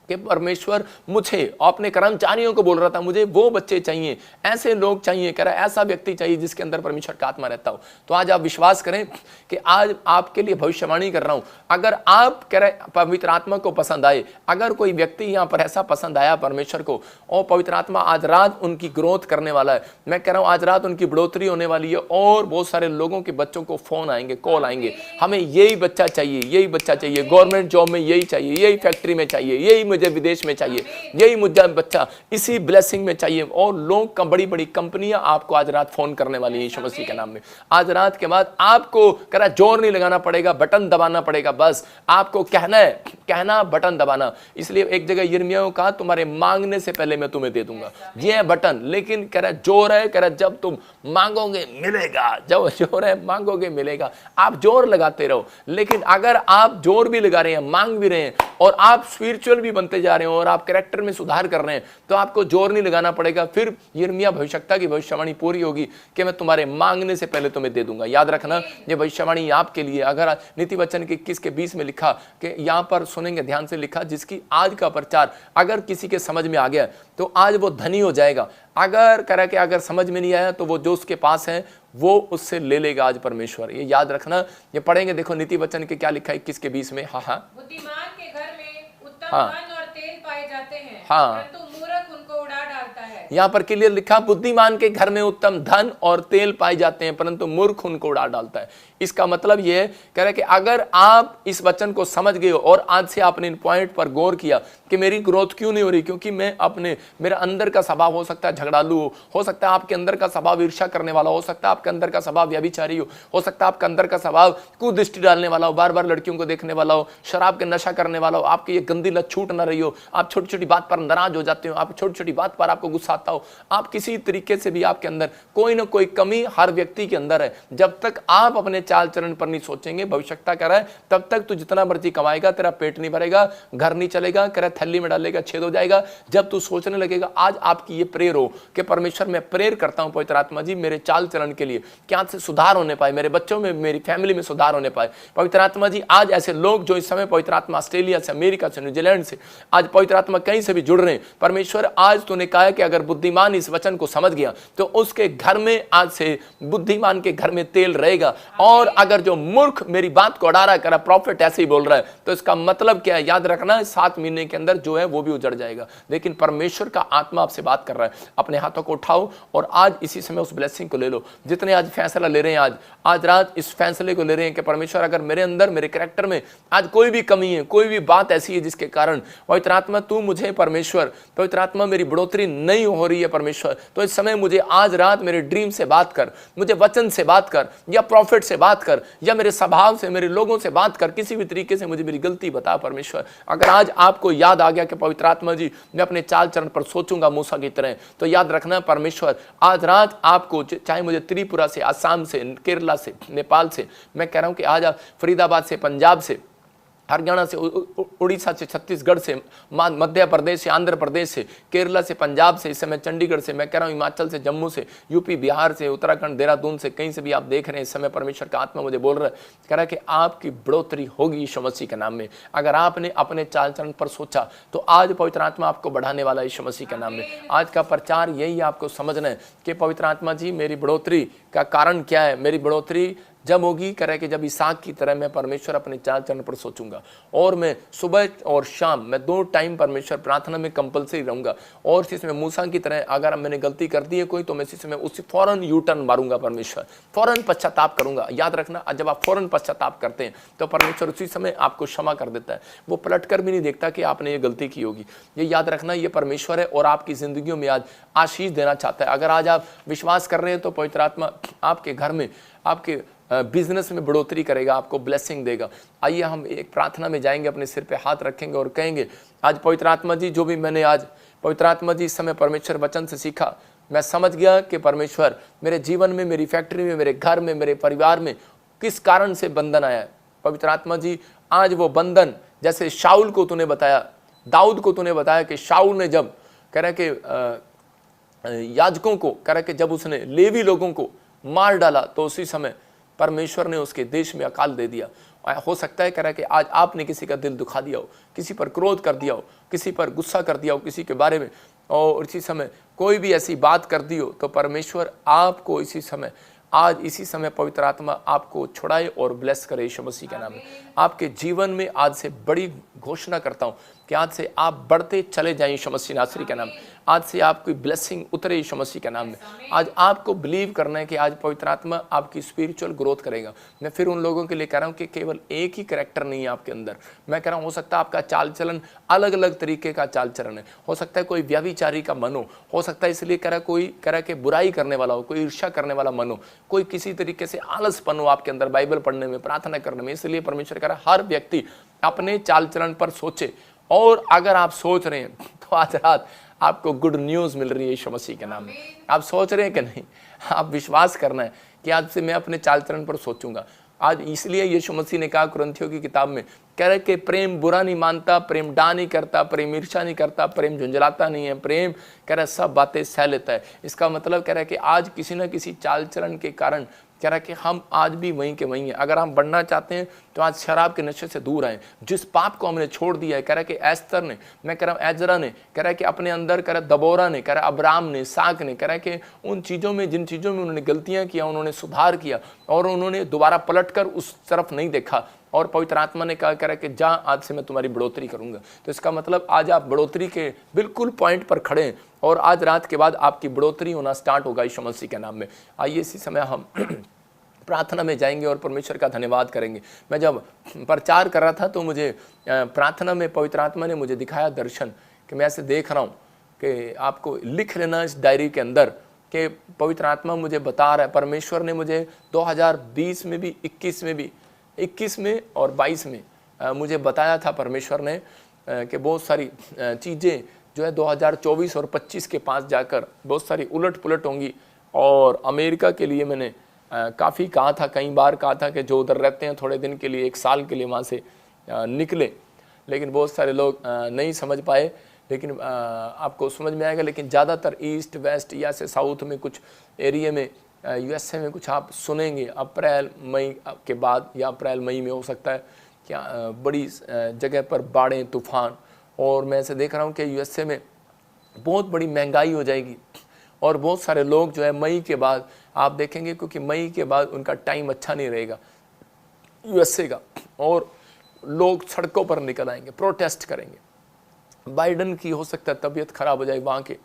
कि परमेश्वर मुझे अपने कर्मचारियों को बोल रहा था, मुझे वो बच्चे चाहिए, ऐसे लोग चाहिए, कह रहा है ऐसा व्यक्ति चाहिए जिसके अंदर परमेश्वर का आत्मा रहता हो। तो आज आप विश्वास करें कि आज आपके लिए भविष्यवाणी कर रहा हूं, अगर आप कह रहे पवित्र आत्मा को पसंद आए, अगर कोई व्यक्ति यहां पर ऐसा पसंद आया परमेश्वर को और पवित्र आत्मा आज रात उनकी ग्रोथ करने वाला है, मैं कह रहा हूं आज रात उनकी बढ़ोतरी होने वाली है और बहुत सारे लोगों के बच्चों को फोन आएंगे, कॉल आएंगे, हमें यही बच्चा चाहिए, यही बच्चा चाहिए, गवर्नमेंट जॉब में यही चाहिए, यही फैक्ट्री में चाहिए, यही मुझे विदेश में चाहिए, यही मुझे बच्चा इसी ब्लेसिंग में चाहिए। और लोग का बड़ी बड़ी कंपनियां आपको आज रात फोन करने वाली है यीशु मसीह के नाम में। आज रात के बाद आपको कह रहा जोर नहीं लगाना पड़ेगा, बटन दबाना पड़ेगा, बस आपको कहना है, कहना बटन दबाना। इसलिए एक जगह यिर्मयाह को कहा तुम्हारे मांगने से पहले मैं तुम्हें दे दूंगा, ये है बटन। लेकिन कह रहा जोर है, कह रहा जब तुम मांगोगे मिलेगा, जब जोर है मांगोगे मिलेगा। आप जोर लगाते रहो, लेकिन अगर आप जोर भी लगा रहे हैं, मांग भी रहे हैं और आप स्पिरिचुअल भी बनते जा रहे हो और आप कैरेक्टर में सुधार कर रहे हैं, तो आपको जोर नहीं लगाना पड़ेगा। फिर यिर्मयाह भविष्यवक्ता की भविष्यवाणी पूरी होगी कि मैं तुम्हारे मांगने से पहले तुम्हें दे दूंगा। याद रखना ये भविष्यवाणी आपके लिए। अगर नीति वचन के 21 के 20 में लिखा कि यहां पर सुनेंगे, ध्यान से लिखा, जिसकी आज का प्रचार अगर किसी के समझ में आ गया तो आज वो धनी हो जाएगा। अगर कह रहा कि अगर समझ में नहीं आया तो वो जो उसके पास है वो उससे ले लेगा आज परमेश्वर। ये याद रखना। ये पढ़ेंगे, देखो नीति वचन के क्या लिखा है 21 के 20 में। हाँ,
बुद्धिमान के घर में उत्तम
हाँ,
धन और तेल पाए जाते हैं,
हाँ,
परंतु मूर्ख उनको उड़ा डालता है।
यहाँ पर क्लियर लिखा, बुद्धिमान के घर में उत्तम धन और तेल पाए जाते हैं परंतु मूर्ख उनको उड़ा डालता है। इसका मतलब यह है, कह रहे कि अगर आप इस वचन को समझ गए हो और आज से आपने इन पॉइंट पर गौर किया कि मेरी ग्रोथ क्यों नहीं हो रही, क्योंकि मैं अपने मेरा अंदर का स्वभाव हो सकता है झगड़ालू हो सकता है आपके अंदर का स्वभाव ईर्ष्या करने वाला हो सकता है, आपके अंदर का स्वभाव व्यभिचारी हो सकता है आपके अंदर का स्वभाव कुदृष्टि डालने वाला हो, बार बार लड़कियों को देखने वाला हो, शराब के नशा करने वाला हो, आपकी ये गंदी लत छूट ना रही हो, आप छोटी छोटी बात पर नाराज हो जाते हो, आप छोटी छोटी बात पर आपको गुस्सा आता हो, आप किसी तरीके से भी आपके अंदर कोई ना कोई कमी हर व्यक्ति के अंदर है। जब तक आप अपने चाल चरण पर नहीं सोचेंगे, भविष्यवक्ता कह रहा है, तब तक तू जितना मर्जी कमाएगा तेरा पेट नहीं भरेगा, घर नहीं चलेगा, कह रहा थैली में डालेगा छेद हो जाएगा। जब तू सोचने लगेगा, आज आपकी ये प्रेयर हो कि परमेश्वर मैं प्रेयर करता हूं पवित्र आत्मा जी मेरे चाल चलन के लिए क्या से सुधार होने पाए, मेरे बच्चों में, मेरी फैमिली में सुधार होने पाए। पवित्र आत्मा जी आज ऐसे लोग जो इस समय पवित्र आत्मा ऑस्ट्रेलिया से, अमेरिका से, न्यूजीलैंड से, आज पवित्र आत्मा कहीं से भी जुड़ रहे हैं, परमेश्वर आज तूने कहा है कि अगर बुद्धिमान इस वचन को समझ गया तो उसके घर में आज से बुद्धिमान के घर में तेल रहेगा। और अगर जो मूर्ख मेरी बात को अड़ा रहा है, प्रॉफिट ऐसे ही बोल रहा है, तो इसका मतलब क्या है, याद रखना 7 महीने के अंदर जो है वो भी उजड़ जाएगा। लेकिन परमेश्वर का आत्मा आपसे बात कर रहा है, अपने हाथों को उठाओ और आज इसी समय उस ब्लेसिंग को ले लो। जितने आज फैसला ले रहे हैं, आज रात इस फैसले को ले रहे हैं कि परमेश्वर अगर मेरे अंदर, मेरे कैरेक्टर में आज कोई भी कमी है, कोई भी बात ऐसी है जिसके कारण पवित्र आत्मा तू मुझे, परमेश्वर पवित्र आत्मा मेरी बढ़ोतरी नहीं हो रही है परमेश्वर, तो इस समय मुझे आज रात मेरे ड्रीम से बात कर, मुझे वचन से बात कर, या प्रॉफिट से बात कर, या मेरे स्वभाव से, मेरे लोगों से बात कर, किसी भी तरीके से मुझे मेरी गलती बता परमेश्वर। अगर आज आपको याद आ गया कि पवित्र आत्मा जी मैं अपने चाल चरण पर सोचूंगा मूसा की तरह, तो याद रखना परमेश्वर आज रात आपको, चाहे मुझे त्रिपुरा से, आसाम से, केरला से, नेपाल से, मैं कह रहा हूं कि आज आप फरीदाबाद से, पंजाब से, हरियाणा से, उड़ीसा से, छत्तीसगढ़ से, मध्य प्रदेश से, आंध्र प्रदेश से, केरला से, पंजाब से, इस समय चंडीगढ़ से, मैं कह रहा हूँ हिमाचल से, जम्मू से, यूपी, बिहार से, उत्तराखंड, देहरादून से, कहीं से भी आप देख रहे हैं इस समय परमेश्वर का आत्मा मुझे बोल रहा है, कह रहा है कि आपकी बढ़ोतरी होगी यीशु मसीह के नाम में। अगर आपने अपने चाल चलन पर सोचा तो आज पवित्र आत्मा आपको बढ़ाने वाला यीशु मसीह के नाम में। आज का प्रचार यही आपको समझना है कि पवित्र आत्मा जी मेरी बढ़ोतरी का कारण क्या है। मेरी बढ़ोतरी जब होगी, कह रहा है कि जब इसहाक की तरह मैं परमेश्वर अपने चाल चरण पर सोचूंगा और मैं सुबह और शाम मैं 2 टाइम परमेश्वर प्रार्थना में कंपलसरी रहूंगा। और इसमें मूसा की तरह अगर मैंने गलती कर दी है कोई, तो मैं इसी समय उसी फौरन यू टर्न मारूंगा परमेश्वर, फौरन पश्चाताप करूंगा। याद रखना, जब आप फौरन पश्चाताप करते हैं तो परमेश्वर उसी समय आपको क्षमा कर देता है, वो पलट कर भी नहीं देखता कि आपने ये गलती की होगी। ये याद रखना, ये परमेश्वर है और आपकी जिंदगियों में आज आशीष देना चाहता है। अगर आज आप विश्वास कर रहे हैं तो पवित्र आत्मा आपके घर में, आपके बिजनेस में बढ़ोतरी करेगा, आपको ब्लेसिंग देगा। आइए हम एक प्रार्थना में जाएंगे, अपने सिर पे हाथ रखेंगे और कहेंगे, आज पवित्र आत्मा जी जो भी मैंने आज पवित्र आत्मा जी इस समय परमेश्वर वचन से सीखा, मैं समझ गया कि परमेश्वर मेरे जीवन में, मेरी फैक्ट्री में, मेरे घर में, मेरे परिवार में किस कारण से बंधन आया है। पवित्र आत्मा जी आज वो बंधन, जैसे शाऊल को तूने बताया, दाऊद को तूने बताया कि शाऊल ने जब कह रहा कि याजकों को, कह रहा कि जब उसने लेवी लोगों को मार डाला तो उसी समय परमेश्वर ने उसके देश में अकाल दे दिया। हो सकता है कह रहा है कि आज आपने किसी का दिल दुखा दिया हो, किसी पर क्रोध कर दिया हो, किसी पर गुस्सा कर दिया हो किसी के बारे में, और इसी समय कोई भी ऐसी बात कर दी हो, तो परमेश्वर आपको इसी समय, आज इसी समय पवित्र आत्मा आपको छुड़ाए और ब्लेस करे यीशु मसीह के नाम में। आपके जीवन में आज से बड़ी घोषणा करता हूँ कि आज से आप बढ़ते चले जाएं यीशु मसीह नासरी के नाम। आज से आपकी ब्लेसिंग उतरे यीशु मसीह के नाम में। आज आपको बिलीव करना है कि आज पवित्र आत्मा आपकी स्पिरिचुअल ग्रोथ करेगा। मैं फिर उन लोगों के लिए कह रहा हूँ कि केवल एक ही कैरेक्टर नहीं है आपके अंदर। मैं कह रहा हूँ हो सकता है आपका चाल चलन अलग अलग तरीके का चाल चलन है। हो सकता है कोई व्यभिचारी का मन हो सकता है इसलिए कह रहा कोई कह रहा कि बुराई करने वाला हो, कोई ईर्ष्या करने वाला मन हो, कोई किसी तरीके से आलसपन हो आपके अंदर बाइबल पढ़ने में, प्रार्थना करने में। इसलिए परमेश्वर कह रहा हर व्यक्ति अपने चाल चलन पर सोचे, और अगर आप सोच रहे हैं तो आज रात आपको गुड न्यूज मिल रही है यीशु मसीह के नाम में। आप सोच रहे हैं कि नहीं? आप विश्वास करना है कि आज से मैं अपने चाल चलन पर सोचूंगा। आज इसलिए यीशु मसीह ने कहा कुरिन्थियों की किताब में, कह रहे कि प्रेम बुरा नहीं मानता, प्रेम डा नहीं करता, प्रेम ईर्ष्या नहीं करता, प्रेम झुंझलाता नहीं है, प्रेम कह रहा सब बातें सह लेता है। इसका मतलब कह रहा है कि आज किसी न किसी चाल चलन के कारण कह रहा है कि हम आज भी वहीं के वहीं हैं। अगर हम बढ़ना चाहते हैं तो आज शराब के नशे से दूर आए, जिस पाप को हमने छोड़ दिया है। कह रहा है कि एस्तर ने, मैं कह रहा हूँ एजरा ने, कह रहा है कि अपने अंदर, कह रहा है दबोरा ने, कह रहा है अब्राम ने, साक ने, कह रहा है कि उन चीज़ों में जिन चीज़ों में उन्होंने गलतियाँ किया उन्होंने सुधार किया और उन्होंने दोबारा पलट कर उस तरफ नहीं देखा। और पवित्र आत्मा ने कहा, कह रहा है कि जा आज से मैं तुम्हारी बढ़ोतरी करूंगा। तो इसका मतलब आज आप बढ़ोतरी के बिल्कुल पॉइंट पर खड़े हैं और आज रात के बाद आपकी बढ़ोतरी होना स्टार्ट होगा यीशु मसीह के नाम में। आइए इसी समय हम प्रार्थना में जाएंगे और परमेश्वर का धन्यवाद करेंगे। मैं जब प्रचार कर रहा था तो मुझे प्रार्थना में पवित्र आत्मा ने मुझे दिखाया दर्शन कि मैं ऐसे देख रहा हूँ कि आपको लिख लेना इस डायरी के अंदर कि पवित्र आत्मा मुझे बता रहा है। परमेश्वर ने मुझे 2020 में भी, 21 में और 22 में मुझे बताया था परमेश्वर ने कि बहुत सारी चीज़ें जो है 2024 और 25 के पास जाकर बहुत सारी उलट पुलट होंगी। और अमेरिका के लिए मैंने काफ़ी कहा था, कई बार कहा था कि जो उधर रहते हैं थोड़े दिन के लिए, 1 साल के लिए वहाँ से निकले, लेकिन बहुत सारे लोग नहीं समझ पाए। लेकिन आपको समझ में आएगा। लेकिन ज़्यादातर ईस्ट वेस्ट या से साउथ में कुछ एरिया में यूएसए में कुछ आप सुनेंगे अप्रैल मई के बाद, या अप्रैल मई में हो सकता है क्या बड़ी जगह पर बाढ़ें, तूफान। और मैं ऐसे देख रहा हूँ कि यूएसए में बहुत बड़ी महंगाई हो जाएगी और बहुत सारे लोग जो है मई के बाद आप देखेंगे, क्योंकि मई के बाद उनका टाइम अच्छा नहीं रहेगा यूएसए का, और लोग सड़कों पर निकल आएंगे, प्रोटेस्ट करेंगे। बाइडन की हो सकता है तबीयत खराब हो जाए, वहाँ के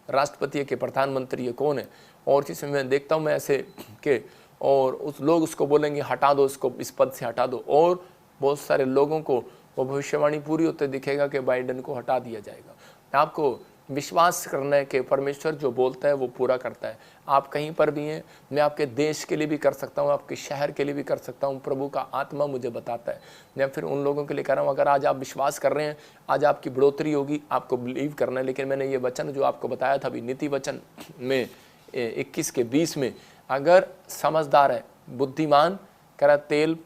राष्ट्रपति के प्रधानमंत्री ये कौन है, और जिसमें मैं देखता हूँ मैं ऐसे के, और उस लोग उसको बोलेंगे हटा दो इसको, इस पद से हटा दो। और बहुत सारे लोगों को वो भविष्यवाणी पूरी होते दिखेगा कि बाइडन को हटा दिया जाएगा। आपको विश्वास करना है कि परमेश्वर जो बोलता है वो पूरा करता है। आप कहीं पर भी हैं, मैं आपके देश के लिए भी कर सकता हूँ, आपके शहर के लिए भी कर सकता हूँ। प्रभु का आत्मा मुझे बताता है। मैं फिर उन लोगों के लिए कह रहा हूँ, अगर आज आप विश्वास कर रहे हैं आज आपकी बढ़ोतरी होगी, आपको बिलीव करना है। लेकिन मैंने ये वचन जो आपको बताया था अभी नीति वचन में 21 के 20 में, अगर समझदार है, बुद्धिमान कह रहा तेल,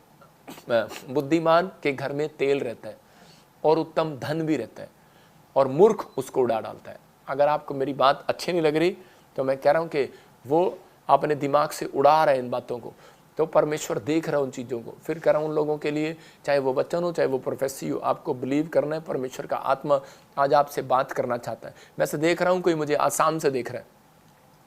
बुद्धिमान के घर में तेल रहता है और उत्तम धन भी रहता है, और मूर्ख उसको उड़ा डालता है। अगर आपको मेरी बात अच्छी नहीं लग रही तो मैं कह रहा हूँ कि वो अपने दिमाग से उड़ा रहे हैं इन बातों को, तो परमेश्वर देख रहा है उन चीज़ों को। फिर कह रहा हूँ उन लोगों के लिए, चाहे वो वचन हो चाहे वो प्रोफेसी हो, आपको बिलीव करना है। परमेश्वर का आत्मा आज आपसे बात करना चाहता है। मैं से देख रहा हूँ कोई मुझे आसाम से देख रहा है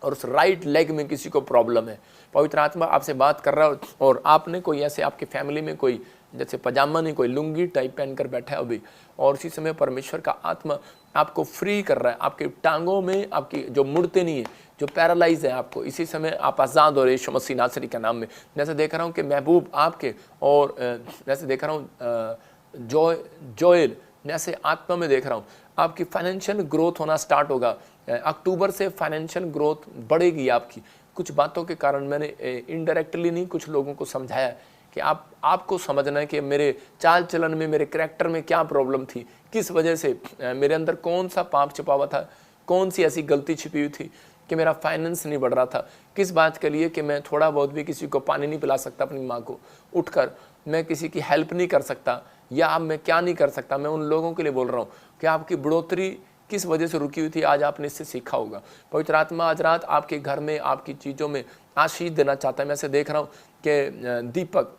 और उस राइट लेग में किसी को प्रॉब्लम है, पवित्र आत्मा आपसे बात कर रहा है। और आपने कोई ऐसे आपकी फैमिली में कोई जैसे पजामा नहीं, कोई लुंगी टाइप पहन कर बैठा है अभी, और इसी समय परमेश्वर का आत्मा आपको फ्री कर रहा है। आपके टांगों में आपकी जो मुड़ते नहीं है, जो पैरालाइज है, आपको इसी समय आप आज़ाद हो रहे यीशु मसीह नासरी के नाम में। जैसे देख रहा हूँ कि महबूब आपके, और जैसे देख रहा हूँ जोएल, जैसे आत्मा में देख रहा हूँ आपकी फाइनेंशियल ग्रोथ होना स्टार्ट होगा। अक्टूबर से फाइनेंशियल ग्रोथ बढ़ेगी आपकी। कुछ बातों के कारण मैंने इनडायरेक्टली नहीं कुछ लोगों को समझाया कि आपको समझना है कि मेरे चाल चलन में, मेरे करैक्टर में क्या प्रॉब्लम थी, किस वजह से मेरे अंदर कौन सा पाप छिपा हुआ था, कौन सी ऐसी गलती छिपी हुई थी कि मेरा फाइनेंस नहीं बढ़ रहा था, किस बात के लिए कि मैं थोड़ा बहुत भी किसी को पानी नहीं पिला सकता अपनी माँ को उठकर, मैं किसी की हेल्प नहीं कर सकता, या अब मैं क्या नहीं कर सकता। मैं उन लोगों के लिए बोल रहा हूँ कि आपकी बढ़ोतरी किस वजह से रुकी हुई थी, आज आपने इससे सीखा होगा। पवित्र आत्मा आज रात आपके घर में, आपकी चीज़ों में आशीष देना चाहता है। मैं ऐसे देख रहा हूँ कि दीपक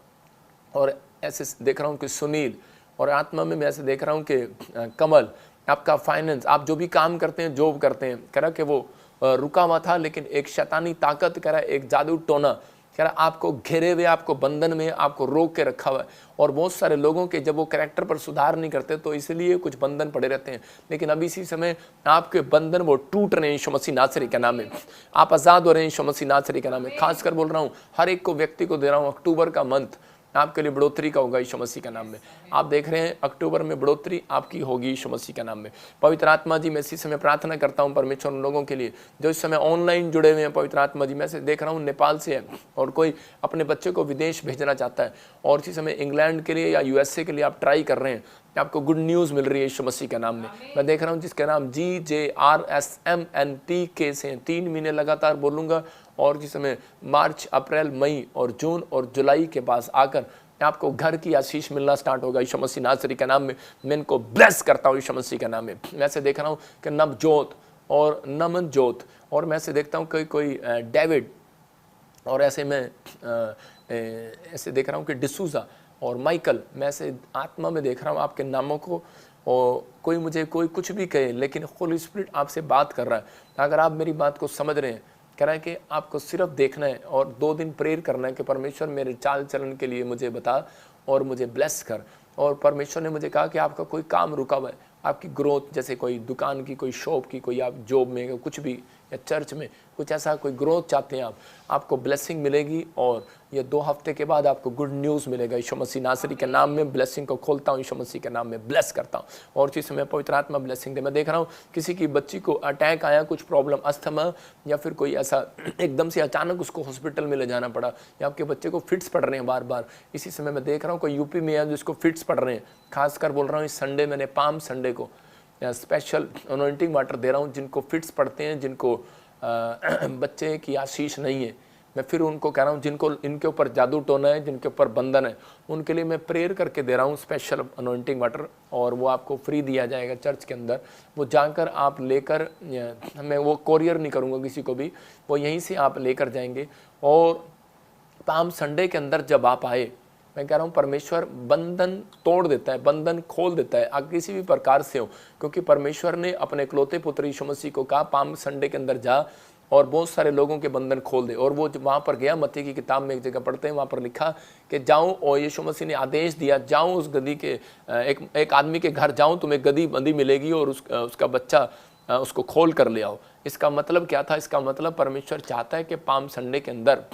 और ऐसे देख रहा हूँ कि सुनील, और आत्मा में मैं ऐसे देख रहा हूँ कि कमल, आपका फाइनेंस, आप जो भी काम करते हैं, जॉब करते हैं, कह रहा कि वो रुका हुआ था, लेकिन एक शैतानी ताकत, कह रहा एक जादू टोना, कह रहा आपको घेरे हुए, आपको बंधन में, आपको रोक के रखा हुआ है। और बहुत सारे लोगों के जब वो कैरेक्टर पर सुधार नहीं करते तो इसलिए कुछ बंधन पड़े रहते हैं, लेकिन अभी इसी समय आपके बंधन वो टूट रहे हैं यीशु मसीह नासरी के नाम में। आप आज़ाद हो रहे हैं यीशु मसीह नासरी के नाम में। खासकर बोल रहा हूँ हर एक को, व्यक्ति को दे रहा हूँ, अक्टूबर का मंथ आपके लिए बढ़ोतरी का होगा यीशु मसीह के नाम में। आप देख रहे हैं अक्टूबर में बढ़ोतरी आपकी होगी यीशु मसीह के नाम में। पवित्र आत्मा जी, मैं इसी समय प्रार्थना करता हूं परमेश्वर उन लोगों के लिए जो इस समय ऑनलाइन जुड़े हुए हैं। पवित्र आत्मा जी, मैं से देख रहा हूं नेपाल से है और कोई अपने बच्चे को विदेश भेजना चाहता है, और इसी समय इंग्लैंड के लिए या यूएसए के लिए आप ट्राई कर रहे हैं, आपको गुड न्यूज़ मिल रही है यीशु मसीह के नाम में। मैं देख रहा हूँ जिसका नाम GJRSMNTK से 3 महीने लगातार बोलूँगा, और जिस समय मार्च, अप्रैल, मई और जून और जुलाई के पास आकर आपको घर की आशीष मिलना स्टार्ट होगा यीशु मसीह नासरी के नाम में। मैं इनको ब्लेस करता हूँ यीशु मसीह के नाम में। मैं ऐसे देख रहा हूँ कि नवजोत और नमनजोत, और मैं ऐसे देखता हूँ कोई डेविड, और ऐसे मैं ऐसे देख रहा हूँ कि डिसूजा और माइकल। मैं ऐसे आत्मा में देख रहा हूँ आपके नामों को, और कोई मुझे कोई कुछ भी कहे, लेकिन होली स्पिरिट आपसे बात कर रहा है। अगर आप मेरी बात को समझ रहे हैं, कह रहा है कि आपको सिर्फ देखना है और 2 दिन प्रेयर करना है कि परमेश्वर मेरे चाल चलन के लिए मुझे बता और मुझे ब्लेस कर। और परमेश्वर ने मुझे कहा कि आपका कोई काम रुका हुआ है, आपकी ग्रोथ, जैसे कोई दुकान की, कोई शॉप की, कोई आप जॉब में, कुछ भी, या चर्च में कुछ ऐसा कोई ग्रोथ चाहते हैं आप, आपको ब्लेसिंग मिलेगी। और ये 2 हफ्ते के बाद आपको गुड न्यूज़ मिलेगा यीशु मसीह नासरी के नाम में। ब्लेसिंग को खोलता हूँ यीशु मसीह के नाम में, ब्लेस करता हूँ। और इसी समय पवित्र आत्मा ब्लेसिंग दे। मैं देख रहा हूँ किसी की बच्ची को अटैक आया, कुछ प्रॉब्लम, अस्थमा, या फिर कोई ऐसा एकदम से अचानक उसको हॉस्पिटल में ले जाना पड़ा, या आपके बच्चे को फिट्स पड़ रहे हैं बार बार। इसी समय मैं देख रहा हूँ कोई यूपी में है जिसको फिट्स पड़ रहे हैं। खासकर बोल रहा हूँ इस संडे, मैंने पाम संडे को स्पेशल अनॉइंटिंग वाटर दे रहा हूँ जिनको फिट्स पड़ते हैं, जिनको बच्चे की आशीष नहीं है। मैं फिर उनको कह रहा हूँ जिनको इनके ऊपर जादू टोना है, जिनके ऊपर बंधन है, उनके लिए मैं प्रेयर करके दे रहा हूँ स्पेशल अनॉइंटिंग वाटर, और वो आपको फ्री दिया जाएगा चर्च के अंदर। वो जाकर आप लेकर, मैं वो कोरियर नहीं करूँगा किसी को भी, वो यहीं से आप लेकर जाएंगे। और पाम संडे के अंदर जब आप आए, मैं कह रहा हूँ परमेश्वर बंधन तोड़ देता है, बंधन खोल देता है, आप किसी भी प्रकार से हो, क्योंकि परमेश्वर ने अपने इकलौते पुत्र यीशु मसीह को कहा पाम संडे के अंदर जा और बहुत सारे लोगों के बंधन खोल दे। और वो वहाँ पर गया, मत्ती की किताब में एक जगह पढ़ते हैं, वहाँ पर लिखा कि जाऊँ, और यीशु मसीह ने आदेश दिया, जाऊँ उस गधी के एक आदमी के घर जाऊँ, तुम्हें गधी बंधी मिलेगी और उसका बच्चा उसको खोल कर ले आओ। इसका मतलब क्या था? इसका मतलब परमेश्वर चाहता है कि पाम संडे के अंदर,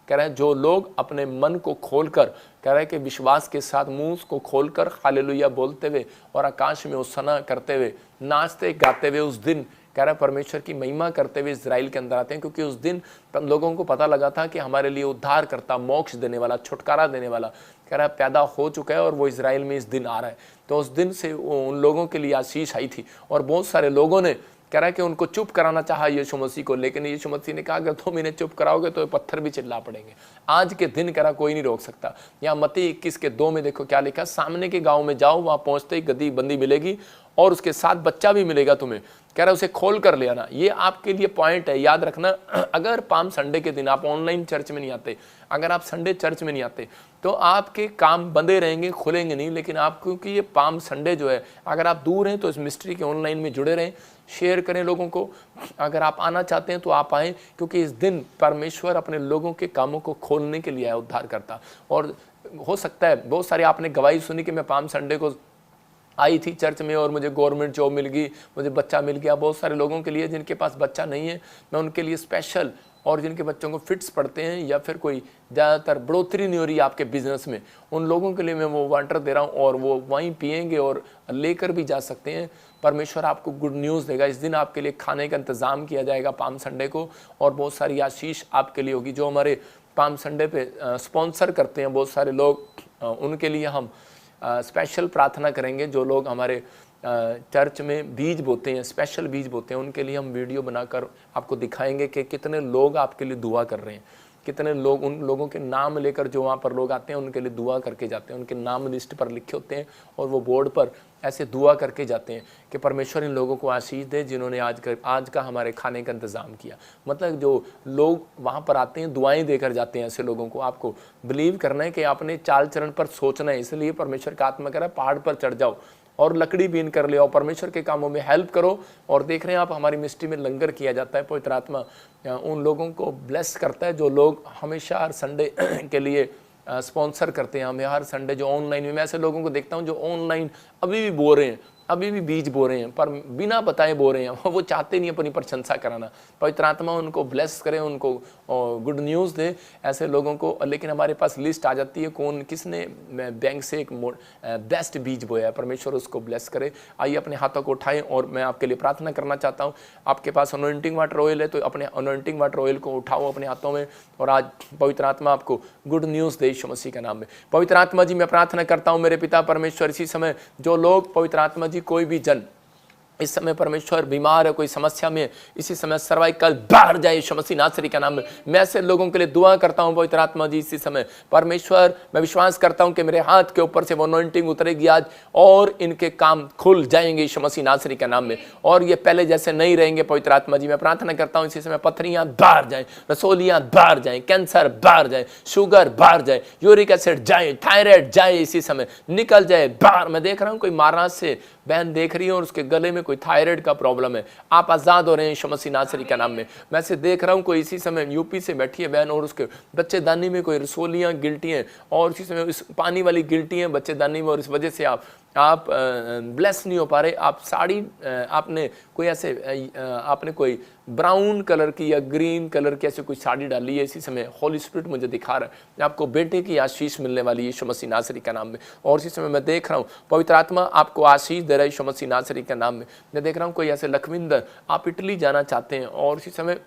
कह रहा है, जो लोग अपने मन को खोलकर, कह रहा है कि विश्वास के साथ मुंह को खोलकर हालेलुया बोलते हुए और आकाश में होसना करते हुए, नाचते गाते हुए, उस दिन कह रहा है परमेश्वर की महिमा करते हुए इजराइल के अंदर आते हैं। क्योंकि उस दिन लोगों को पता लगा था कि हमारे लिए उद्धार करता, मोक्ष देने वाला, छुटकारा देने वाला, कह रहा है पैदा हो चुका है, और वो इजराइल में इस दिन आ रहा है। तो उस दिन से उन लोगों के लिए आशीष आई थी, और बहुत सारे लोगों ने कह रहा है कि उनको चुप कराना चाहा यीशु मसीह को, लेकिन यीशु मसीह ने कहा अगर तुम इन्हें चुप कराओगे तो पत्थर भी चिल्ला पड़ेंगे। आज के दिन कह रहा कोई नहीं रोक सकता। यहाँ मत्ती 21:2 में देखो क्या लिखा, सामने के गांव में जाओ, वहां पहुंचते ही गधी बंदी मिलेगी और उसके साथ बच्चा भी मिलेगा तुम्हें, कह रहा है उसे खोल कर ले आना। ये आपके लिए पॉइंट है, याद रखना। अगर पाम संडे के दिन आप ऑनलाइन चर्च में नहीं आते, अगर आप संडे चर्च में नहीं आते, तो आपके काम बंदे रहेंगे, खुलेंगे नहीं। लेकिन आप, क्योंकि ये पाम संडे जो है, अगर आप दूर हैं तो इस मिस्ट्री के ऑनलाइन में जुड़े रहें, शेयर करें लोगों को। अगर आप आना चाहते हैं तो आप आएँ, क्योंकि इस दिन परमेश्वर अपने लोगों के कामों को खोलने के लिए आया, उद्धार करता। और हो सकता है बहुत सारे आपने गवाही सुनी कि मैं पाम संडे को आई थी चर्च में और मुझे गवर्नमेंट जॉब मिल गई, मुझे बच्चा मिल गया। बहुत सारे लोगों के लिए जिनके पास बच्चा नहीं है, मैं उनके लिए स्पेशल, और जिनके बच्चों को फिट्स पड़ते हैं या फिर कोई ज़्यादातर बढ़ोतरी नहीं हो रही आपके बिजनेस में, उन लोगों के लिए मैं वो वाटर दे रहा हूँ, और वो वहीं पिएंगे और लेकर भी जा सकते हैं। परमेश्वर आपको गुड न्यूज़ देगा। इस दिन आपके लिए खाने का इंतज़ाम किया जाएगा पाम संडे को, और बहुत सारी आशीष आपके लिए होगी। जो हमारे पाम संडे पे स्पॉन्सर करते हैं बहुत सारे लोग, उनके लिए हम स्पेशल प्रार्थना करेंगे। जो लोग हमारे चर्च में बीज बोते हैं, स्पेशल बीज बोते हैं, उनके लिए हम वीडियो बनाकर आपको दिखाएंगे कि कितने लोग आपके लिए दुआ कर रहे हैं। कितने लोग, उन लोगों के नाम लेकर जो वहाँ पर लोग आते हैं उनके लिए दुआ करके जाते हैं, उनके नाम लिस्ट पर लिखे होते हैं और वो बोर्ड पर ऐसे दुआ करके जाते हैं कि परमेश्वर इन लोगों को आशीष दे जिन्होंने आज का हमारे खाने का इंतज़ाम किया। मतलब जो लोग वहाँ पर आते हैं दुआएं देकर जाते हैं ऐसे लोगों को। आपको बिलीव करना है कि आपने चाल चरण पर सोचना है, इसलिए परमेश्वर का आत्मा कह रहा है पहाड़ पर चढ़ जाओ और लकड़ी बीन कर ले और परमेश्वर के कामों में हेल्प करो। और देख रहे हैं आप हमारी मिनिस्ट्री में लंगर किया जाता है, पवित्र आत्मा उन लोगों को ब्लेस करता है जो लोग हमेशा हर संडे के लिए स्पॉन्सर करते हैं हमें, हर संडे जो ऑनलाइन में। मैं ऐसे लोगों को देखता हूं जो ऑनलाइन अभी भी बो रहे हैं, अभी भी बीज बो रहे हैं, पर बिना बताए बो रहे हैं, वो चाहते नहीं अपनी प्रशंसा कराना। पवित्र आत्मा उनको ब्लेस करे, उनको गुड न्यूज़ दे ऐसे लोगों को। लेकिन हमारे पास लिस्ट आ जाती है कौन किसने बैंक से एक बेस्ट बीज बोया है, परमेश्वर उसको ब्लेस करे। आइए अपने हाथों को उठाएं और मैं आपके लिए प्रार्थना करना चाहता हूँ। आपके पास अनॉइंटिंग वाटर ऑयल है तो अपने अनॉइंटिंग वाटर ऑयल को उठाओ अपने हाथों में और आज पवित्र आत्मा आपको गुड न्यूज़ दे यीशु मसीह के नाम में। पवित्र आत्मा जी मैं प्रार्थना करता हूँ मेरे पिता परमेश्वर, इसी समय जो लोग पवित्र आत्मा जी कोई भी जन इस समय परमेश्वर बीमार है, कोई समस्या में, इसी समय सर्वाइकल बाहर जाए यीशु मसीह नासरी का नाम में। मैं ऐसे लोगों के लिए दुआ करता हूं पवित्र आत्मा जी इसी समय परमेश्वर, मैं विश्वास करता हूं कि मेरे हाथ के ऊपर से वो अनॉइंटिंग उतरेगी आज और इनके काम खुल जाएंगे यीशु मसीह नासरी का नाम में, और ये पहले जैसे नहीं रहेंगे। पवित्र आत्मा जी मैं प्रार्थना करता हूं इसी समय पथरियां बाहर जाए, रसोलियां बाहर जाए, कैंसर बाहर जाए, शुगर बाहर जाए, यूरिक एसिड जाए, थायराइड जाए, इसी समय निकल जाए बाहर। मैं देख रहा हूं कोई महाराष्ट्र से बहन देख रही है और उसके गले में कोई थायराइड का प्रॉब्लम है, आप आज़ाद हो रहे हैं यीशु मसीह नासरी का नाम में। मैं से देख रहा हूँ कोई इसी समय यूपी से बैठी है बहन और उसके बच्चेदानी में कोई रसोलियाँ गिल्टी हैं और इसी समय इस पानी वाली गिल्टी हैं बच्चेदानी में और इस वजह से आप ब्लेस नहीं हो पा रहे। आप साड़ी आपने कोई ऐसे आपने कोई ब्राउन कलर की या ग्रीन कलर की ऐसे कोई साड़ी डाली है, इसी समय होली स्पिरिट मुझे दिखा रहा है आपको बेटे की आशीष मिलने वाली है यीशु मसीह नासरी का नाम में। और इसी समय मैं देख रहा हूँ पवित्र आत्मा आपको आशीष दे रहा है यीशु मसीह नासरी का नाम में। मैं देख रहा हूँ कोई ऐसे लखविंदर आप इटली जाना चाहते हैं और इसी समय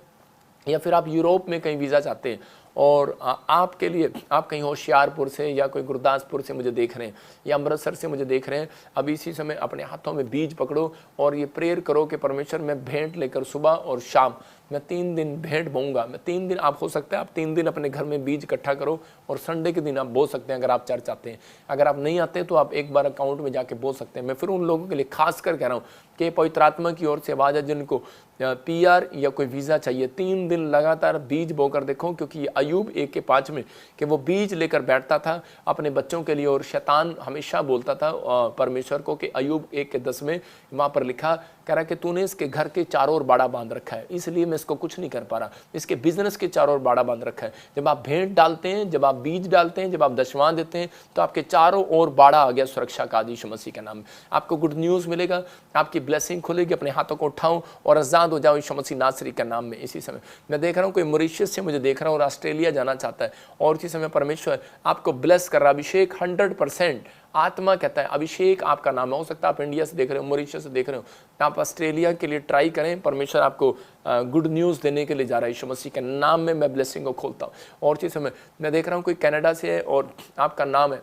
या फिर आप यूरोप में कहीं वीज़ा चाहते हैं और आपके लिए आप कहीं होशियारपुर से या कोई गुरदासपुर से मुझे देख रहे हैं या अमृतसर से मुझे देख रहे हैं, अभी इसी समय अपने हाथों में बीज पकड़ो और ये प्रेयर करो कि परमेश्वर मैं भेंट लेकर सुबह और शाम मैं 3 दिन भेंट बोऊंगा। मैं 3 दिन आप हो सकता है आप 3 दिन अपने घर में बीज इकट्ठा करो और संडे के दिन आप बो सकते हैं अगर आप चर्च आते हैं। अगर आप नहीं आते तो आप एक बार अकाउंट में जाके बो सकते हैं। मैं फिर उन लोगों के लिए खास कर कह रहा हूँ कि पवित्र आत्मा की ओर से आवाज़ है जिनको PR या कोई वीज़ा चाहिए, 3 दिन लगातार बीज बोकर देखो, क्योंकि अयूब 1:5 में कि वो बीज लेकर बैठता था अपने बच्चों के लिए और शैतान हमेशा बोलता था परमेश्वर को कि अयूब 1:10 में वहाँ पर लिखा कह रहा कि तूने इसके घर के चारों ओर बाड़ा बांध रखा है, इसलिए मैं इसको कुछ नहीं कर पा रहा, इसके बिजनेस के चारों ओर बाड़ा बांध रखा है। जब आप भेंट डालते हैं, जब आप बीज डालते हैं, जब आप दशवां देते हैं तो आपके चारों ओर बाड़ा आ गया सुरक्षा का यीशु मसीह के नाम में। आपको गुड न्यूज़ मिलेगा, आपकी ब्लेसिंग खुलेगी। अपने हाथों को उठाओ और आज़ाद हो जाओ यीशु मसीह नासरी के नाम में। इसी समय मैं देख रहा हूँ कोई मॉरिशस से मुझे देख रहा हूँ और ऑस्ट्रेलिया जाना चाहता है और इसी समय परमेश्वर आपको ब्लेस कर रहा है। अभिषेक 100% आत्मा कहता है अभिषेक आपका नाम है। हो सकता है आप इंडिया से देख रहे हो, मॉरिशस से देख रहे हो, आप ऑस्ट्रेलिया के लिए ट्राई करें। परमेश्वर आपको गुड न्यूज़ देने के लिए जा रहा है यीशु मसीह के नाम में। मैं ब्लेसिंग को खोलता हूँ और इसी समय मैं देख रहा हूँ कोई कनाडा से है और आपका नाम है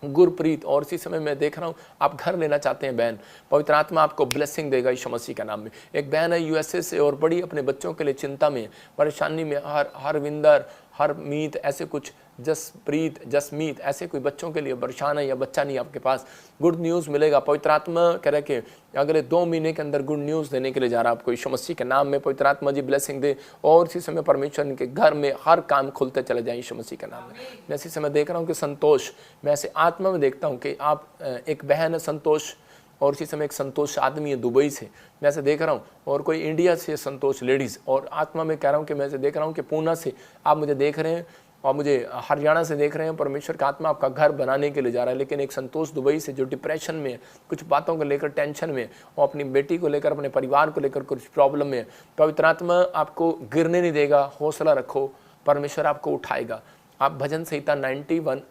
गुरप्रीत और इसी समय मैं देख रहा हूँ आप घर लेना चाहते हैं बहन, पवित्र आत्मा आपको ब्लेसिंग देगा यीशु मसीह के नाम में। एक बहन है USA से और बड़ी अपने बच्चों के लिए चिंता में, परेशानी में, हरविंदर, हरमीत, ऐसे कुछ जसप्रीत, जसमीत, ऐसे कोई बच्चों के लिए परेशान है या बच्चा नहीं आपके पास, गुड न्यूज़ मिलेगा। पवित्र आत्मा कह रहा है कि अगले 2 महीने के अंदर गुड न्यूज़ देने के लिए जा रहा है आपको यीशु मसीह के नाम में। पवित्र आत्मा जी ब्लेसिंग दे और इसी समय परमेश्वर इनके घर में हर काम खुलते चले जाए यीशु मसीह के नाम में। मैं इसी समय देख रहा हूँ कि संतोष, मैं ऐसे आत्मा में देखता हूँ कि आप एक बहन है संतोष और इसी समय एक संतोष आदमी है दुबई से, मैं ऐसे देख रहा हूँ, और कोई इंडिया से संतोष लेडीज़, और आत्मा में कह रहा हूँ कि मैं ऐसे देख रहा हूँ कि पूना से आप मुझे देख रहे हैं और मुझे हरियाणा से देख रहे हैं। परमेश्वर का आत्मा आपका घर बनाने के लिए जा रहा है। लेकिन एक संतोष दुबई से जो डिप्रेशन में है, कुछ बातों को लेकर टेंशन में, और अपनी बेटी को लेकर, अपने परिवार को लेकर कुछ प्रॉब्लम में, पवित्र आत्मा आपको गिरने नहीं देगा। हौसला रखो, परमेश्वर आपको उठाएगा। आप भजन संहिता 91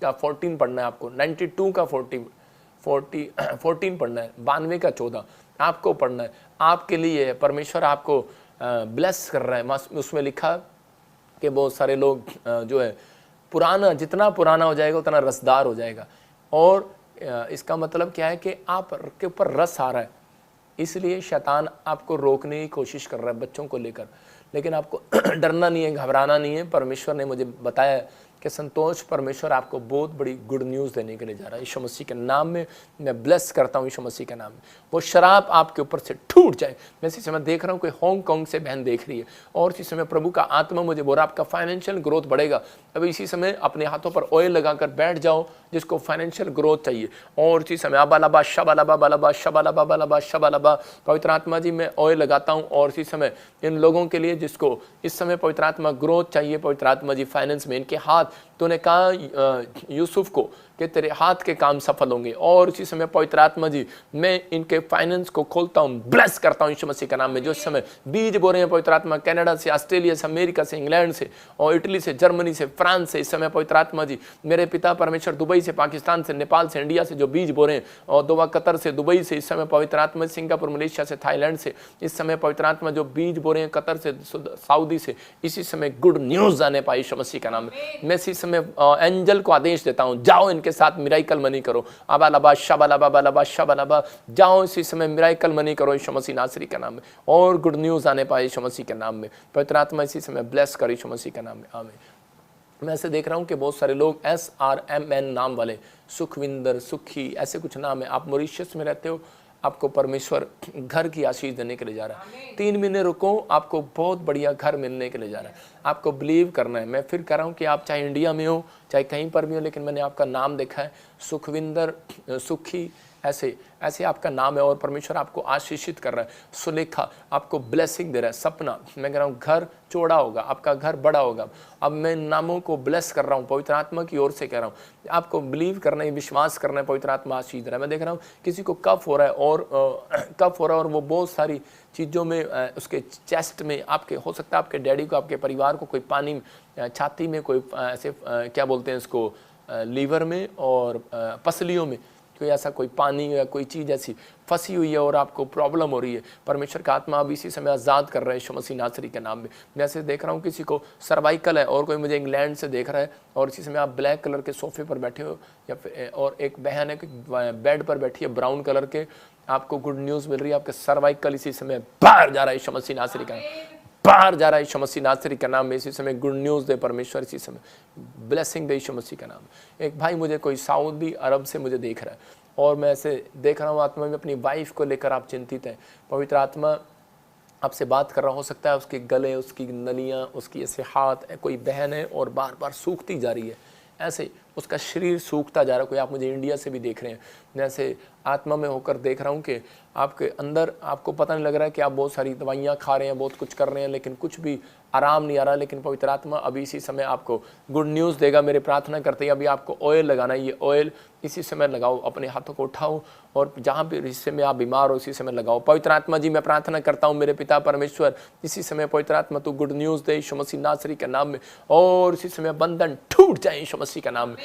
का 14 पढ़ना है आपको, 92 का 14 पढ़ना है, 92 का 14 आपको पढ़ना है। आपके लिए परमेश्वर आपको ब्लेस कर रहा है। उसमें लिखा कि बहुत सारे लोग जो है पुराना, जितना पुराना हो जाएगा उतना रसदार हो जाएगा। और इसका मतलब क्या है कि आप के ऊपर रस आ रहा है, इसलिए शैतान आपको रोकने की कोशिश कर रहा है बच्चों को लेकर, लेकिन आपको डरना नहीं है, घबराना नहीं है। परमेश्वर ने मुझे बताया कि संतोष, परमेश्वर आपको बहुत बड़ी गुड न्यूज़ देने के लिए जा रहा है। यीशु मसीह के नाम में मैं ब्लेस करता हूँ, यीशु मसीह के नाम में वो शराब आपके ऊपर से टूट जाए। मैं इसी समय देख रहा हूँ कोई हांगकांग से बहन देख रही है और इसी समय प्रभु का आत्मा मुझे बोल रहा है आपका फाइनेंशियल ग्रोथ बढ़ेगा। अभी इसी समय अपने हाथों पर ऑयल लगाकर बैठ जाओ जिसको फाइनेंशियल ग्रोथ चाहिए। और इसी समय अबालबा शबालबा बलबा शबालबा बलबा शबालबा, पवित्र आत्मा जी मैं ऑयल लगाता हूँ और इसी समय इन लोगों के लिए जिसको इस समय पवित्र आत्मा ग्रोथ चाहिए, पवित्र आत्मा जी फाइनेंस में इनके हाथ, तूने कहा यूसुफ को कि तेरे हाथ के काम सफल होंगे। और इसी समय पवित्र आत्मा जी मैं इनके फाइनेंस को खोलता हूँ, ब्लेस करता हूँ यीशु मसीह का नाम में। जो इस समय बीज बो रहे हैं पवित्र आत्मा कनाडा से, ऑस्ट्रेलिया से, अमेरिका से, इंग्लैंड से और इटली से, जर्मनी से, फ्रांस से, इस समय पवित्र आत्मा जी मेरे पिता परमेश्वर दुबई से, पाकिस्तान से, नेपाल से, इंडिया से जो बीज बो रहे हैं और दुआ कतर से, दुबई से, इस समय पवित्र आत्मा सिंगापुर, मलेशिया से, थाईलैंड से, इस समय पवित्र आत्मा जो बीज बो रहे हैं कतर से, सऊदी से, इसी समय गुड न्यूज़ आने पाए यीशु मसीह का नाम में। मैं इसी समय एंजल को आदेश देता हूँ, जाओ इनके साथ मिराइकल मनी करो। अबालबा शबालबा बलबा शबालबा, जाओ इसी समय मिराइकल मनी करो यीशु मसीह नासरी के नाम में और गुड न्यूज़ आने पाए यीशु मसीह के नाम में। पवित्र आत्मा इसी समय ब्लेस कर यीशु मसीह के नाम में, आमीन। मैं ऐसे देख रहा हूँ कि बहुत सारे लोग SRMN नाम वाले, सुखविंदर, सुखी, ऐसे कुछ नाम है। आप मॉरिशस में रहते हो, आपको परमेश्वर घर की आशीष देने के लिए जा रहा है। 3 महीने रुको, आपको बहुत बढ़िया घर मिलने के लिए जा रहा है। आपको बिलीव करना है। मैं फिर कह रहा हूँ कि आप चाहे इंडिया में हो चाहे कहीं पर भी हो, लेकिन मैंने आपका नाम देखा है सुखविंदर, सुखी, ऐसे ऐसे आपका नाम है और परमेश्वर आपको आशीषित कर रहा है। सुलेखा आपको ब्लेसिंग दे रहा है। सपना, मैं कह रहा हूँ घर चौड़ा होगा, आपका घर बड़ा होगा। अब मैं इन नामों को ब्लेस कर रहा हूँ, पवित्र आत्मा की ओर से कह रहा हूँ। आपको बिलीव करना है, विश्वास करना है, पवित्र आत्मा आशीष दे रहा है। मैं देख रहा हूँ किसी को कफ हो रहा है और कफ हो रहा है और वो बहुत सारी चीज़ों में उसके चेस्ट में, आपके हो सकता है आपके डैडी को, आपके परिवार को कोई पानी छाती में, कोई ऐसे क्या बोलते हैं इसको, लीवर में और पसलियों में कोई ऐसा कोई पानी या कोई चीज़ ऐसी फंसी हुई है और आपको प्रॉब्लम हो रही है। परमेश्वर का आत्मा अब इसी समय आज़ाद कर रहा है यीशु मसीह नासरी के नाम में। मैं ऐसे देख रहा हूँ किसी को सर्वाइकल है और कोई मुझे इंग्लैंड से देख रहा है और इसी समय आप ब्लैक कलर के सोफे पर बैठे हो या फिर और एक बहन है बेड पर बैठी है ब्राउन कलर के, आपको गुड न्यूज़ मिल रही है। आपके सर्वाइकल इसी समय बाहर जा रहा है यीशु मसीह नासरी का, बाहर जा रहा है यीशु मसीह नासरी का नाम में। इसी समय गुड न्यूज़ दे परमेश्वर, इसी समय ब्लेसिंग दे यीशु मसीह का नाम। एक भाई मुझे कोई सऊदी अरब से मुझे देख रहा है और मैं ऐसे देख रहा हूँ आत्मा में अपनी वाइफ को लेकर आप चिंतित हैं। पवित्र आत्मा आपसे बात कर रहा हो सकता है उसके गले, उसकी नलियाँ, उसकी ऐसे हाथ, कोई बहन है और बार बार सूखती जा रही है, ऐसे उसका शरीर सूखता जा रहा है। कोई आप मुझे इंडिया से भी देख रहे हैं, मैं ऐसे आत्मा में होकर देख रहा हूँ कि आपके अंदर आपको पता नहीं लग रहा है कि आप बहुत सारी दवाइयाँ खा रहे हैं, बहुत कुछ कर रहे हैं, लेकिन कुछ भी आराम नहीं आ रहा। लेकिन पवित्र आत्मा अभी इसी समय आपको गुड न्यूज़ देगा। मेरे प्रार्थना करते ही अभी आपको ऑयल लगाना है, ये ऑयल इसी समय लगाओ, अपने हाथों को उठाओ और जहाँ भी हिस्से में आप बीमार हो इसी समय लगाओ। पवित्र आत्मा जी मैं प्रार्थना करता हूँ मेरे पिता परमेश्वर, इसी समय पवित्र आत्मा तू गुड न्यूज़ दे यीशु मसीह नासरी के नाम में और इसी समय बंधन टूट जाए यीशु मसीह का नाम में,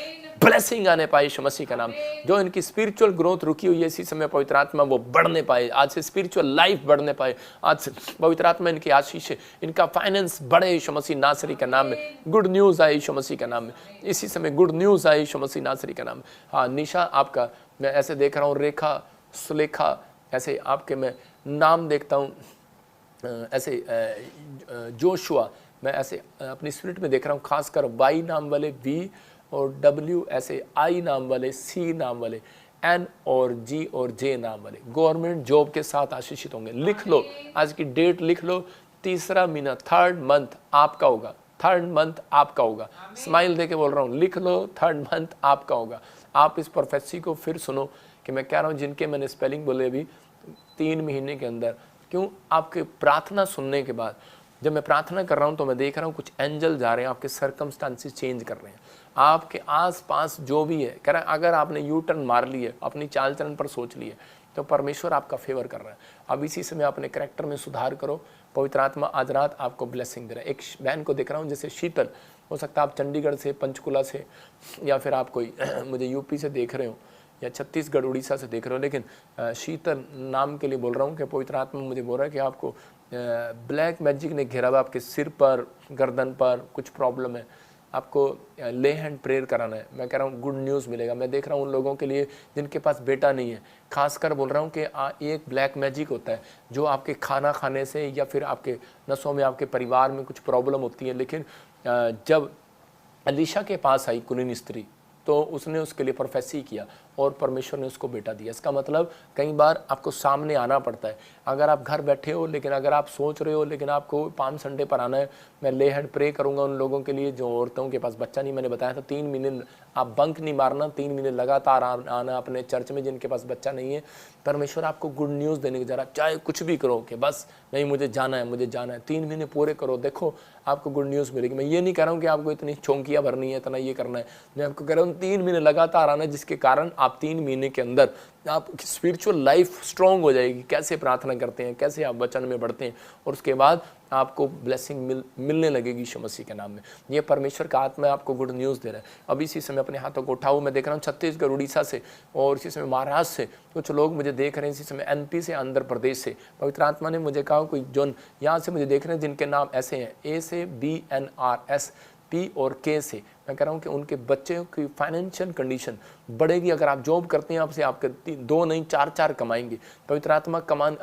ब्लेसिंग आने पाए यीशु मसीह का नाम। जो इनकी स्पिरिचुअल ग्रोथ रुकी हुई है इसी समय पवित्र आत्मा वो बढ़ने पाए, आज से स्पिरिचुअल लाइफ बढ़ने पाए, आज से पवित्र आत्मा इनकी आशीष, इनका फाइनेंस बढ़े यीशु मसीह नासरी का नाम में। गुड न्यूज़ आए यीशु मसीह का नाम में, इसी समय गुड न्यूज़ आए यीशु मसीह नासरी का नाम में। हाँ निशा, आपका मैं ऐसे देख रहा हूँ, रेखा, सुलेखा, ऐसे आपके मैं नाम देखता हूँ, ऐसे जोशुआ, मैं ऐसे अपनी स्पिरिट में देख रहा हूँ, खासकर वाई नाम वाले, वी और डब्ल्यू, ऐसे आई नाम वाले, सी नाम वाले, एन और जी और जे नाम वाले गवर्नमेंट जॉब के साथ आशीषित होंगे। लिख लो, आज की डेट लिख लो, 3रा महीना, 3rd मंथ आपका होगा, 3rd मंथ आपका होगा। स्माइल देके बोल रहा हूँ, लिख लो, 3rd मंथ आपका होगा। आप इस प्रोफेसी को फिर सुनो कि मैं कह रहा हूँ जिनके मैंने स्पेलिंग बोले अभी 3 महीने के अंदर, क्यों आपके प्रार्थना सुनने के बाद जब मैं प्रार्थना कर रहा हूँ तो मैं देख रहा हूँ कुछ एंजल जा रहे हैं, आपके सर्कमस्टांसेस चेंज कर रहे हैं, आपके आसपास जो भी है। कह रहा है अगर आपने यू टर्न मार लिए, अपनी चाल चलन पर सोच लिए, तो परमेश्वर आपका फेवर कर रहा है। अब इसी समय अपने करैक्टर में सुधार करो, पवित्र आत्मा आज रात आपको ब्लेसिंग दे रहा है। एक बहन को देख रहा हूँ जैसे शीतल, हो सकता है आप चंडीगढ़ से, पंचकुला से, या फिर आप कोई मुझे यूपी से देख रहे हो या छत्तीसगढ़ उड़ीसा से देख रहे हो, लेकिन शीतल नाम के लिए बोल रहा हूँ कि पवित्र आत्मा मुझे बोल रहा है कि आपको ब्लैक मैजिक ने घेरा हुआ, आपके सिर पर, गर्दन पर कुछ प्रॉब्लम है, आपको ले हैंड प्रेयर कराना है, मैं कह रहा हूँ गुड न्यूज़ मिलेगा। मैं देख रहा हूँ उन लोगों के लिए जिनके पास बेटा नहीं है, खासकर बोल रहा हूँ कि एक ब्लैक मैजिक होता है जो आपके खाना खाने से या फिर आपके नसों में, आपके परिवार में कुछ प्रॉब्लम होती है। लेकिन जब अलीशा के पास आई कुलीन स्त्री तो उसने उसके लिए प्रोफेसी किया और परमेश्वर ने उसको बेटा दिया। इसका मतलब कई बार आपको सामने आना पड़ता है। अगर आप घर बैठे हो, लेकिन अगर आप सोच रहे हो, लेकिन आपको पाम संडे पर आना है, मैं ले हैंड प्रे करूंगा उन लोगों के लिए जो औरतों के पास बच्चा नहीं। मैंने बताया था 3 महीने आप बंक नहीं मारना, 3 महीने लगातार आना अपने चर्च में जिनके पास बच्चा नहीं है। परमेश्वर आपको गुड न्यूज़ देने की जरा, चाहे कुछ भी करो कि बस नहीं मुझे जाना है, मुझे जाना है। 3 महीने पूरे करो, देखो आपको गुड न्यूज़ मिलेगी। मैं ये नहीं कह रहा हूँ कि आपको इतनी चौंकियाँ भरनी है, इतना ये करना है। मैं आपको कह रहा हूँ 3 महीने लगातार आना है, जिसके कारण आप 3 महीने के अंदर आप स्पिरिचुअल लाइफ स्ट्रांग हो जाएगी। कैसे प्रार्थना करते हैं, कैसे आप वचन में बढ़ते हैं, और उसके बाद आपको ब्लेसिंग मिलने लगेगी यीशु मसीह के नाम में। ये परमेश्वर का आत्मा आपको गुड न्यूज़ दे रहा है। अब इसी समय अपने हाथों को उठाओ। मैं देख रहा हूँ छत्तीसगढ़, उड़ीसा से और इसी समय महाराष्ट्र से कुछ लोग मुझे देख रहे हैं, इसी समय एनपी से, आंध्र प्रदेश से। पवित्र आत्मा ने मुझे कहा कोई जो यहाँ से मुझे देख रहे हैं जिनके नाम ऐसे हैं, ए से BNRS, P और K से। मैं कह रहा हूँ कि उनके बच्चों की फाइनेंशियल कंडीशन बढ़ेगी। अगर आप जॉब करते हैं, आपसे आपके 2 नहीं 4 कमाएंगे। पवित्र आत्मा